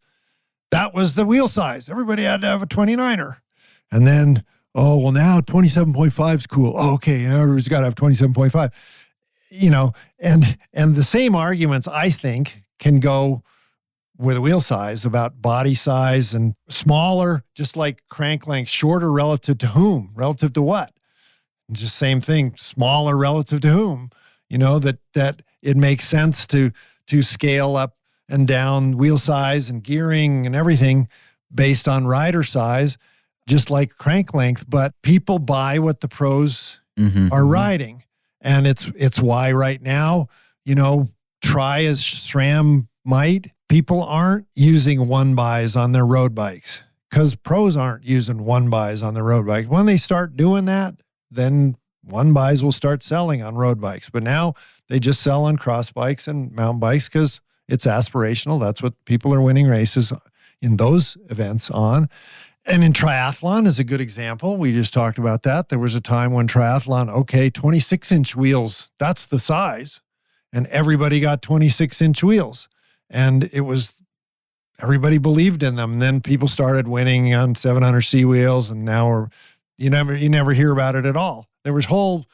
that was the wheel size. Everybody had to have a 29er. And then, now 27.5 is cool. Oh, okay, everybody's got to have 27.5. And the same arguments, I think, can go with wheel size about body size and smaller, just like crank length, shorter relative to whom? Relative to what? And just same thing, smaller relative to whom? That it makes sense to scale up and down wheel size and gearing and everything based on rider size, just like crank length. But people buy what the pros are riding. And it's why right now, try as SRAM might, people aren't using 1-bys on their road bikes, because pros aren't using 1-bys on their road bikes. When they start doing that, then 1-bys will start selling on road bikes. But now they just sell on cross bikes and mountain bikes because it's aspirational. That's what people are winning races in those events on. And in triathlon is a good example. We just talked about that. There was a time when triathlon, 26-inch wheels, that's the size. And everybody got 26-inch wheels. And everybody believed in them. And then people started winning on 700C wheels, and now you never hear about it at all. There was whole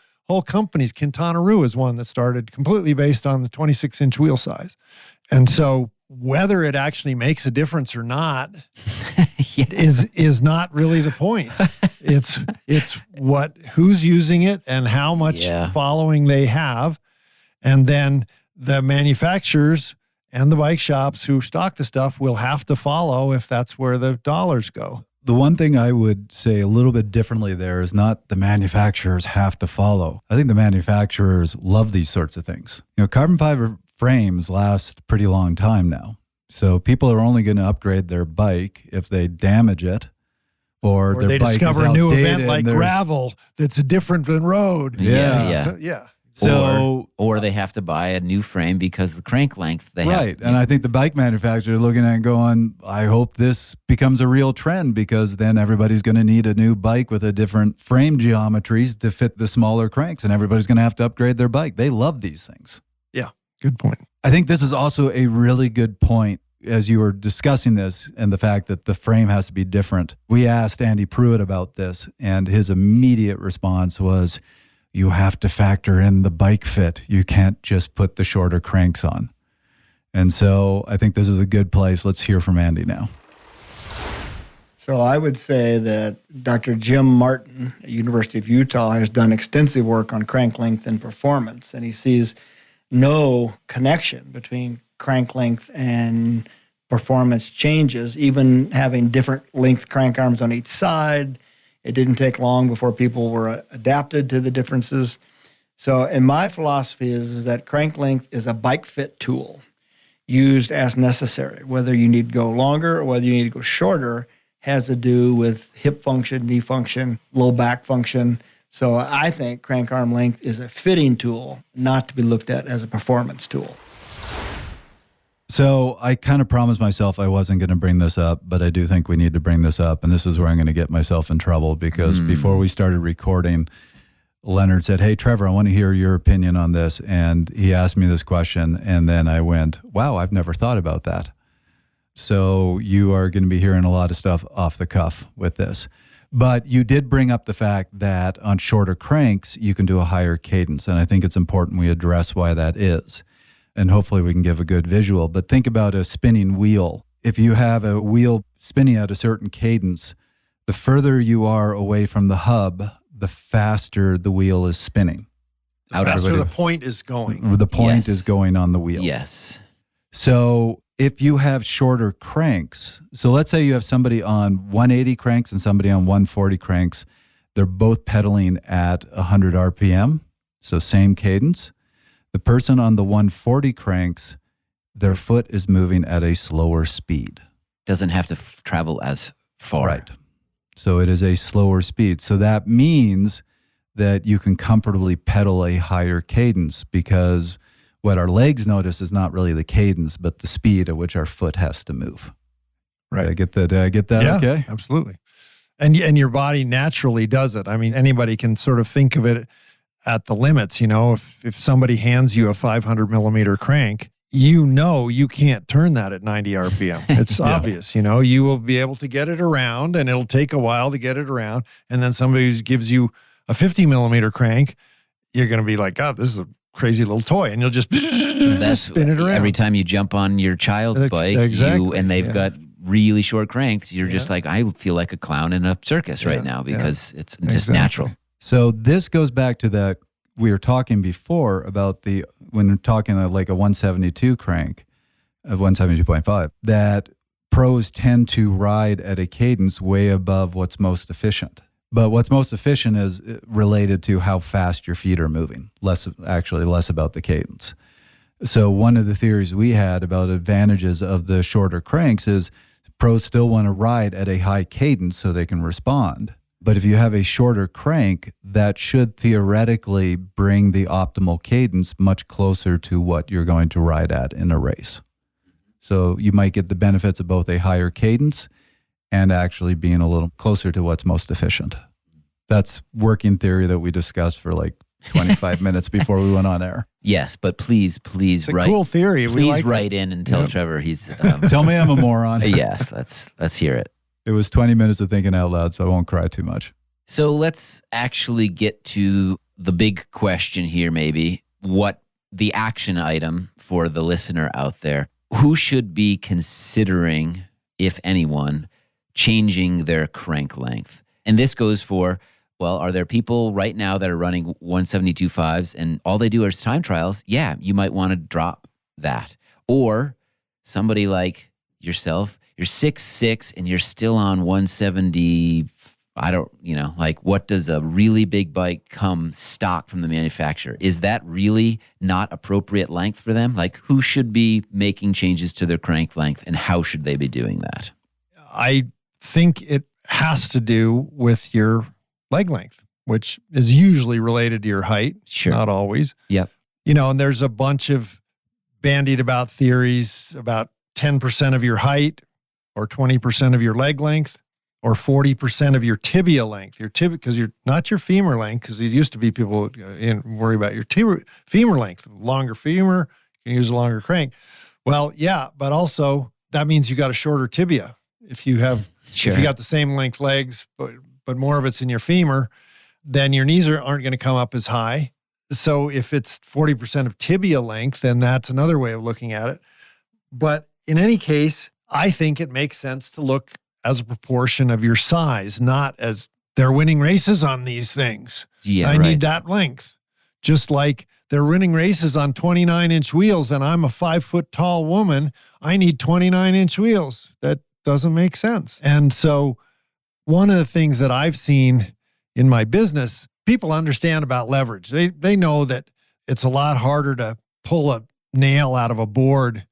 companies. Quintana Roo is one that started completely based on the 26-inch wheel size. And so whether it actually makes a difference or not is not really the point. It's who's using it and how much following they have. And then the manufacturers and the bike shops who stock the stuff will have to follow if that's where the dollars go. The one thing I would say a little bit differently there is not the manufacturers have to follow. I think the manufacturers love these sorts of things. Carbon fiber frames last a pretty long time now. So people are only going to upgrade their bike if they damage it, or their they bike discover is a new outdated event like gravel that's different than road. Yeah. So, or they have to buy a new frame because the crank length and I think the bike manufacturer is looking at it and going, I hope this becomes a real trend, because then everybody's going to need a new bike with a different frame geometries to fit the smaller cranks, and everybody's going to have to upgrade their bike. They love these things. Yeah, good point. I think this is also a really good point as you were discussing this and the fact that the frame has to be different. We asked Andy Pruitt about this, and his immediate response was, you have to factor in the bike fit. You can't just put the shorter cranks on. And so I think this is a good place. Let's hear from Andy now. So I would say that Dr. Jim Martin at University of Utah has done extensive work on crank length and performance, and he sees no connection between crank length and performance changes, even having different length crank arms on each side. It didn't take long before people were adapted to the differences. So, and my philosophy is that crank length is a bike fit tool used as necessary. Whether you need to go longer or whether you need to go shorter has to do with hip function, knee function, low back function. So I think crank arm length is a fitting tool, not to be looked at as a performance tool. So I kind of promised myself I wasn't going to bring this up, but I do think we need to bring this up. And this is where I'm going to get myself in trouble, because before we started recording, Lennard said, hey, Trevor, I want to hear your opinion on this. And he asked me this question. And then I went, wow, I've never thought about that. So you are going to be hearing a lot of stuff off the cuff with this. But you did bring up the fact that on shorter cranks, you can do a higher cadence. And I think it's important we address why that is. And hopefully we can give a good visual. But think about a spinning wheel. If you have a wheel spinning at a certain cadence, the further you are away from the hub, the faster the wheel is spinning. The faster the point is going. The point Yes. is going on the wheel. Yes. So if you have shorter cranks, so let's say you have somebody on 180 cranks and somebody on 140 cranks, they're both pedaling at 100 RPM, so same cadence. The person on the 140 cranks, their foot is moving at a slower speed. Doesn't have to travel as far. Right. So it is a slower speed. So that means that you can comfortably pedal a higher cadence, because what our legs notice is not really the cadence, but the speed at which our foot has to move. Right. Did I get that? Yeah, Okay. absolutely. And your body naturally does it. I mean, anybody can sort of think of it at the limits. You know, if somebody hands you a 500 millimeter crank, you can't turn that at 90 RPM. It's obvious, you will be able to get it around, and it'll take a while to get it around. And then somebody who gives you a 50 millimeter crank, you're going to be like, God, this is a crazy little toy. And you'll just spin it around. Every time you jump on your child's bike, exactly, and they've got really short cranks, you're just like, I feel like a clown in a circus right now, because it's just natural. So this goes back to that we were talking before about when we're talking like a 172 crank of 172.5, that pros tend to ride at a cadence way above what's most efficient. But what's most efficient is related to how fast your feet are moving, less about the cadence. So one of the theories we had about advantages of the shorter cranks is pros still want to ride at a high cadence so they can respond. But if you have a shorter crank, that should theoretically bring the optimal cadence much closer to what you're going to ride at in a race. So you might get the benefits of both a higher cadence and actually being a little closer to what's most efficient. That's working theory that we discussed for like 25 minutes before we went on air. Yes, but please It's a write. cool theory. We Please like write it. in and tell Trevor he's. Tell me I'm a moron. Yes, let's hear it. It was 20 minutes of thinking out loud, so I won't cry too much. So let's actually get to the big question here, maybe. What the action item for the listener out there? Who should be considering, if anyone, changing their crank length? And this goes for, well, are there people right now that are running 172.5s and all they do is time trials? Yeah, you might want to drop that. Or somebody like yourself, you're 6'6" and you're still on 170. What does a really big bike come stock from the manufacturer? Is that really not appropriate length for them? Like, who should be making changes to their crank length, and how should they be doing that? I think it has to do with your leg length, which is usually related to your height. Sure. Not always. Yep. And there's a bunch of bandied about theories about 10% of your height or 20% of your leg length or 40% of your tibia length. Your tibia, because you're not your femur length, because it used to be people worry about your femur length. Longer femur, you can use a longer crank. Well, yeah, but also that means you got a shorter tibia. If you have, Sure. if you got the same length legs, but more of it's in your femur, then your knees aren't going to come up as high. So if it's 40% of tibia length, then that's another way of looking at it. But in any case, I think it makes sense to look as a proportion of your size, not as they're winning races on these things. Yeah, I right. need that length. Just like they're winning races on 29-inch wheels and I'm a 5-foot tall woman, I need 29-inch wheels. That doesn't make sense. And so one of the things that I've seen in my business, people understand about leverage. They know that it's a lot harder to pull a nail out of a board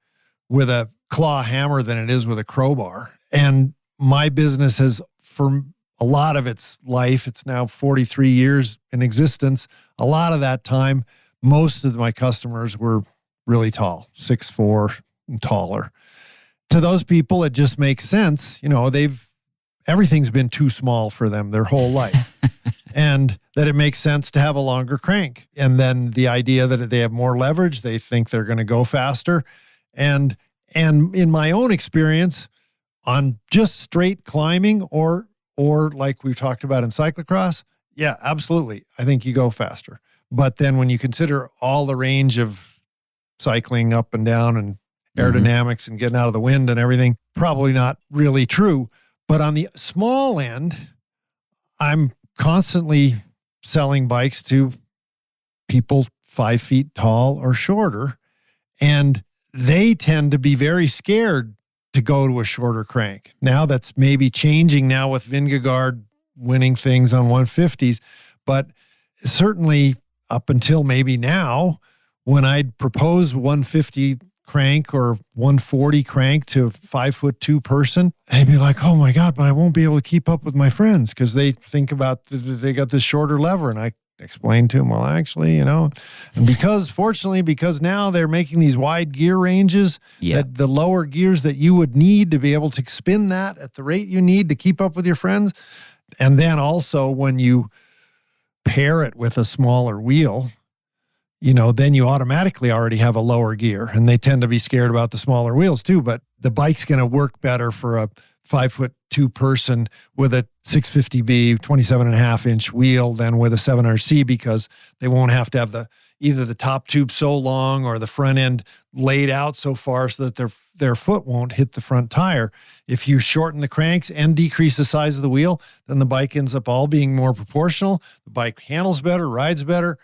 with a claw hammer than it is with a crowbar. And my business has, for a lot of its life, it's now 43 years in existence. A lot of that time, most of my customers were really tall, 6'4" and taller. To those people, it just makes sense. Everything's been too small for them their whole life. And that it makes sense to have a longer crank. And then the idea that they have more leverage, they think they're going to go faster. And in my own experience, on just straight climbing or or like we talked about in cyclocross, yeah, absolutely. I think you go faster. But then when you consider all the range of cycling up and down and aerodynamics and getting out of the wind and everything, probably not really true. But on the small end, I'm constantly selling bikes to people 5 feet tall or shorter, and they tend to be very scared to go to a shorter crank. Now that's maybe changing now with Vingegaard winning things on 150s, but certainly up until maybe now, when I'd propose 150 crank or 140 crank to a 5'2" person, they'd be like, oh my God, but I won't be able to keep up with my friends because they think about they got this shorter lever. And I explained to them, well, actually, and fortunately, because now they're making these wide gear ranges, that the lower gears that you would need to be able to spin that at the rate you need to keep up with your friends. And then also when you pair it with a smaller wheel, then you automatically already have a lower gear, and they tend to be scared about the smaller wheels too. But the bike's going to work better for a 5'2" person with a 650B 27.5-inch wheel than with a 700C, because they won't have to have either the top tube so long or the front end laid out so far so that their foot won't hit the front tire. If you shorten the cranks and decrease the size of the wheel, then the bike ends up all being more proportional. The bike handles better, rides better.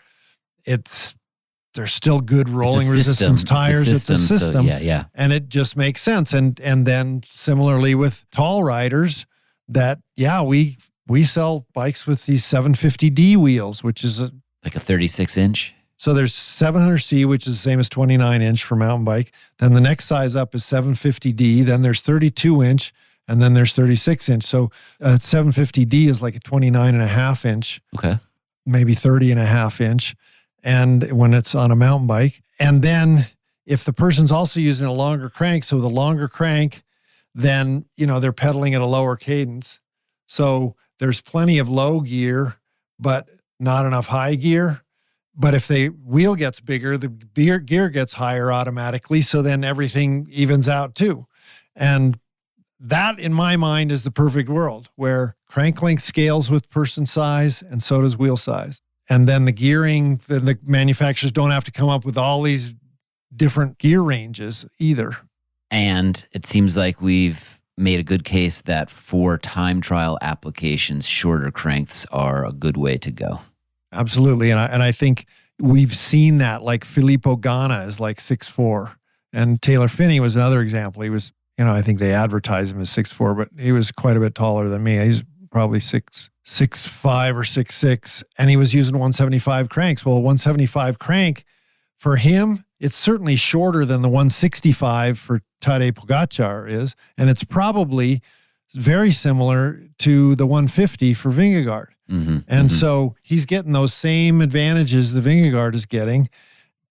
There's still good rolling resistance tires. It's a system. So, and it just makes sense. And then similarly with tall riders, that, we sell bikes with these 750D wheels, which is like a 36-inch. So there's 700C, which is the same as 29-inch for mountain bike. Then the next size up is 750D. Then there's 32-inch, and then there's 36-inch. So 750D is like a 29.5-inch. Okay. Maybe 30.5-inch. And when it's on a mountain bike. And then if the person's also using a longer crank, so the longer crank, then, they're pedaling at a lower cadence. So there's plenty of low gear, but not enough high gear. But if the wheel gets bigger, the gear gets higher automatically. So then everything evens out too. And that, in my mind, is the perfect world where crank length scales with person size, and so does wheel size. And then the gearing, the manufacturers don't have to come up with all these different gear ranges either. And it seems like we've made a good case that for time trial applications, shorter cranks are a good way to go. Absolutely. And I think we've seen that, like Filippo Ganna is like 6'4", and Taylor Phinney was another example. He was, I think they advertised him as 6'4", but he was quite a bit taller than me. He's probably 6'5" or 6'6", and he was using 175 cranks. Well, 175 crank for him, it's certainly shorter than the 165 for Tadej Pogacar is, and it's probably very similar to the 150 for Vingegaard. And so he's getting those same advantages the Vingegaard is getting,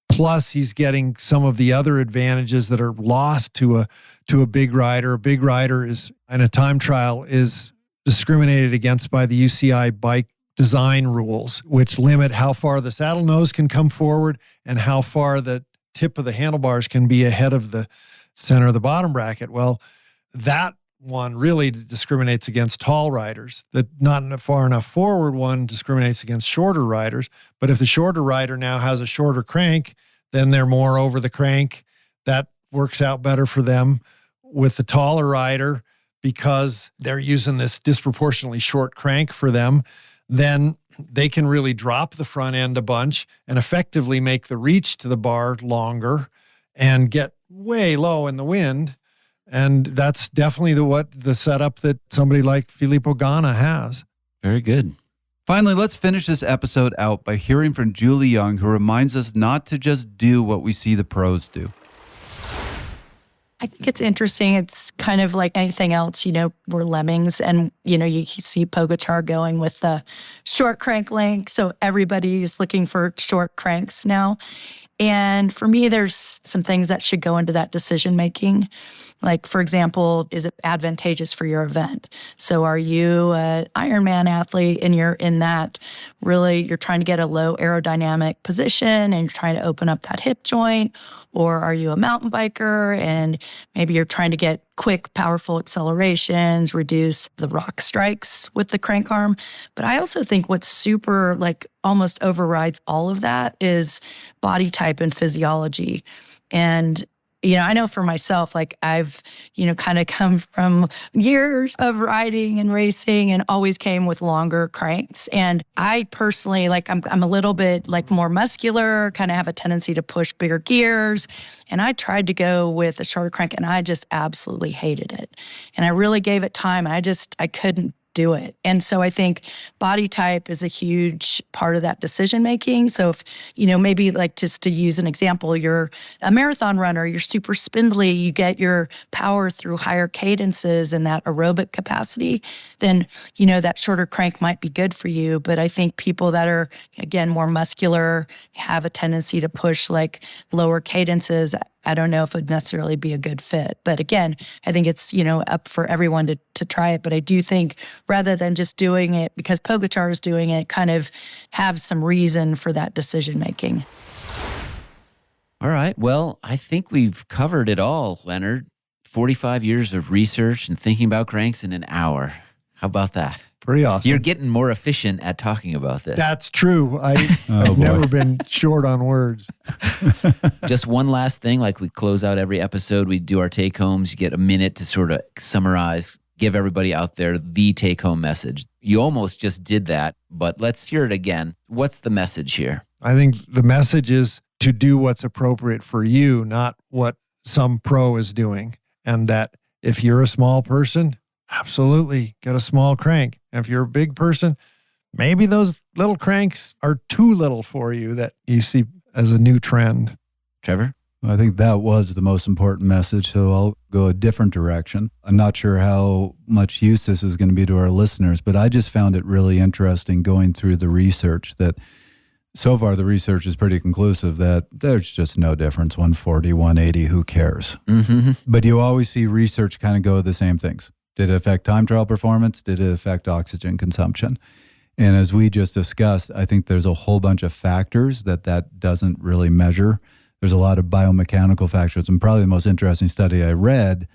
plus he's getting some of the other advantages that are lost to a big rider. A big rider is, in a time trial, is discriminated against by the UCI bike design rules, which limit how far the saddle nose can come forward and how far the tip of the handlebars can be ahead of the center of the bottom bracket. Well, that one really discriminates against tall riders. The not far enough forward one discriminates against shorter riders. But if the shorter rider now has a shorter crank, then they're more over the crank. That works out better for them. With the taller rider, because they're using this disproportionately short crank for them, then they can really drop the front end a bunch and effectively make the reach to the bar longer and get way low in the wind. And that's definitely the setup that somebody like Filippo Ganna has. Very good. Finally, let's finish this episode out by hearing from Julie Young, who reminds us not to just do what we see the pros do. I think it's interesting. It's kind of like anything else, we're lemmings, and, you see Pogacar going with the short crank length. So everybody's looking for short cranks now. And for me, there's some things that should go into that decision-making. Like, for example, is it advantageous for your event? So are you an Ironman athlete and you're in that you're trying to get a low aerodynamic position and you're trying to open up that hip joint? Or are you a mountain biker and maybe you're trying to get quick, powerful accelerations, reduce the rock strikes with the crank arm. But I also think what's super like almost overrides all of that is body type and physiology. And I know for myself, like I've, kind of come from years of riding and racing and always came with longer cranks. And I personally, like I'm a little bit like more muscular, kind of have a tendency to push bigger gears. And I tried to go with a shorter crank and I just absolutely hated it. And I really gave it time. I couldn't do it. And so I think body type is a huge part of that decision making. So if, maybe like just to use an example, you're a marathon runner, you're super spindly, you get your power through higher cadences and that aerobic capacity, then, that shorter crank might be good for you. But I think people that are, again, more muscular, have a tendency to push like lower cadences, I don't know if it would necessarily be a good fit. But again, I think it's, up for everyone to try it. But I do think rather than just doing it because Pogačar is doing it, kind of have some reason for that decision making. All right. Well, I think we've covered it all, Lennard. 45 years of research and thinking about cranks in an hour. How about that? Pretty awesome. You're getting more efficient at talking about this. That's true. I've never been short on words. Just one last thing, like we close out every episode, we do our take-homes. You get a minute to sort of summarize, give everybody out there the take-home message. You almost just did that, but let's hear it again. What's the message here? I think the message is to do what's appropriate for you, not what some pro is doing. And that if you're a small person, absolutely get a small crank. And if you're a big person, maybe those little cranks are too little for you that you see as a new trend. Trevor? I think that was the most important message, so I'll go a different direction. I'm not sure how much use this is going to be to our listeners, but I just found it really interesting going through the research that so far the research is pretty conclusive that there's just no difference, 140, 180, who cares? Mm-hmm. But you always see research kind of go the same things. Did it affect time trial performance? Did it affect oxygen consumption? And as we just discussed, I think there's a whole bunch of factors that doesn't really measure. There's a lot of biomechanical factors. And probably the most interesting study I read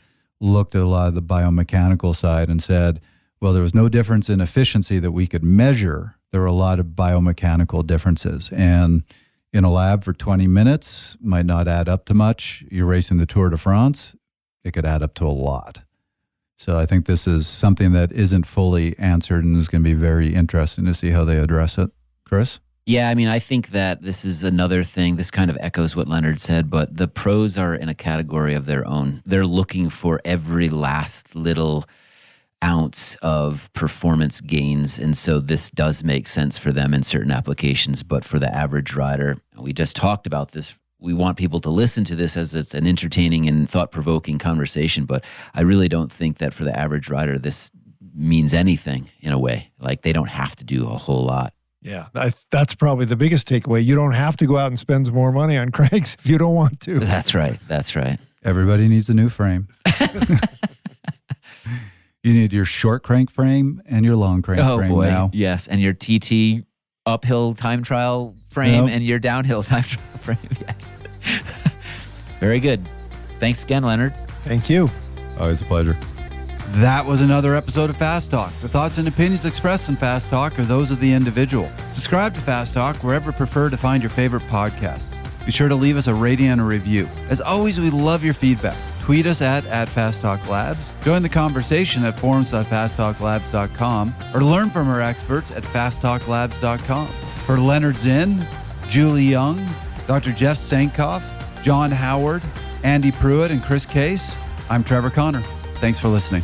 looked at a lot of the biomechanical side and said, well, there was no difference in efficiency that we could measure. There were a lot of biomechanical differences. And in a lab for 20 minutes might not add up to much. You're racing the Tour de France, it could add up to a lot. So I think this is something that isn't fully answered and is going to be very interesting to see how they address it. Chris? Yeah, I mean, I think that this is another thing. This kind of echoes what Lennard said, but the pros are in a category of their own. They're looking for every last little ounce of performance gains. And so this does make sense for them in certain applications. But for the average rider, we just talked about this. We want people to listen to this as it's an entertaining and thought-provoking conversation, but I really don't think that for the average rider, this means anything in a way. Like they don't have to do a whole lot. Yeah, that's probably the biggest takeaway. You don't have to go out and spend some more money on cranks if you don't want to. That's right. That's right. Everybody needs a new frame. You need your short crank frame and your long crank frame now. Yes, and your TT uphill time trial frame Yep. and your downhill time trial frame. Yes. Very good. Thanks again, Lennard. Thank you. Always a pleasure. That was another episode of Fast Talk. The thoughts and opinions expressed in Fast Talk are those of the individual. Subscribe to Fast Talk wherever you prefer to find your favorite podcast. Be sure to leave us a rating and a review. As always, we love your feedback. Tweet us at Fast Talk Labs. Join the conversation at forums.fasttalklabs.com or learn from our experts at fasttalklabs.com. For Lennard Zinn, Julie Young, Dr. Jeff Sankoff, John Howard, Andy Pruitt, and Chris Case, I'm Trevor Connor. Thanks for listening.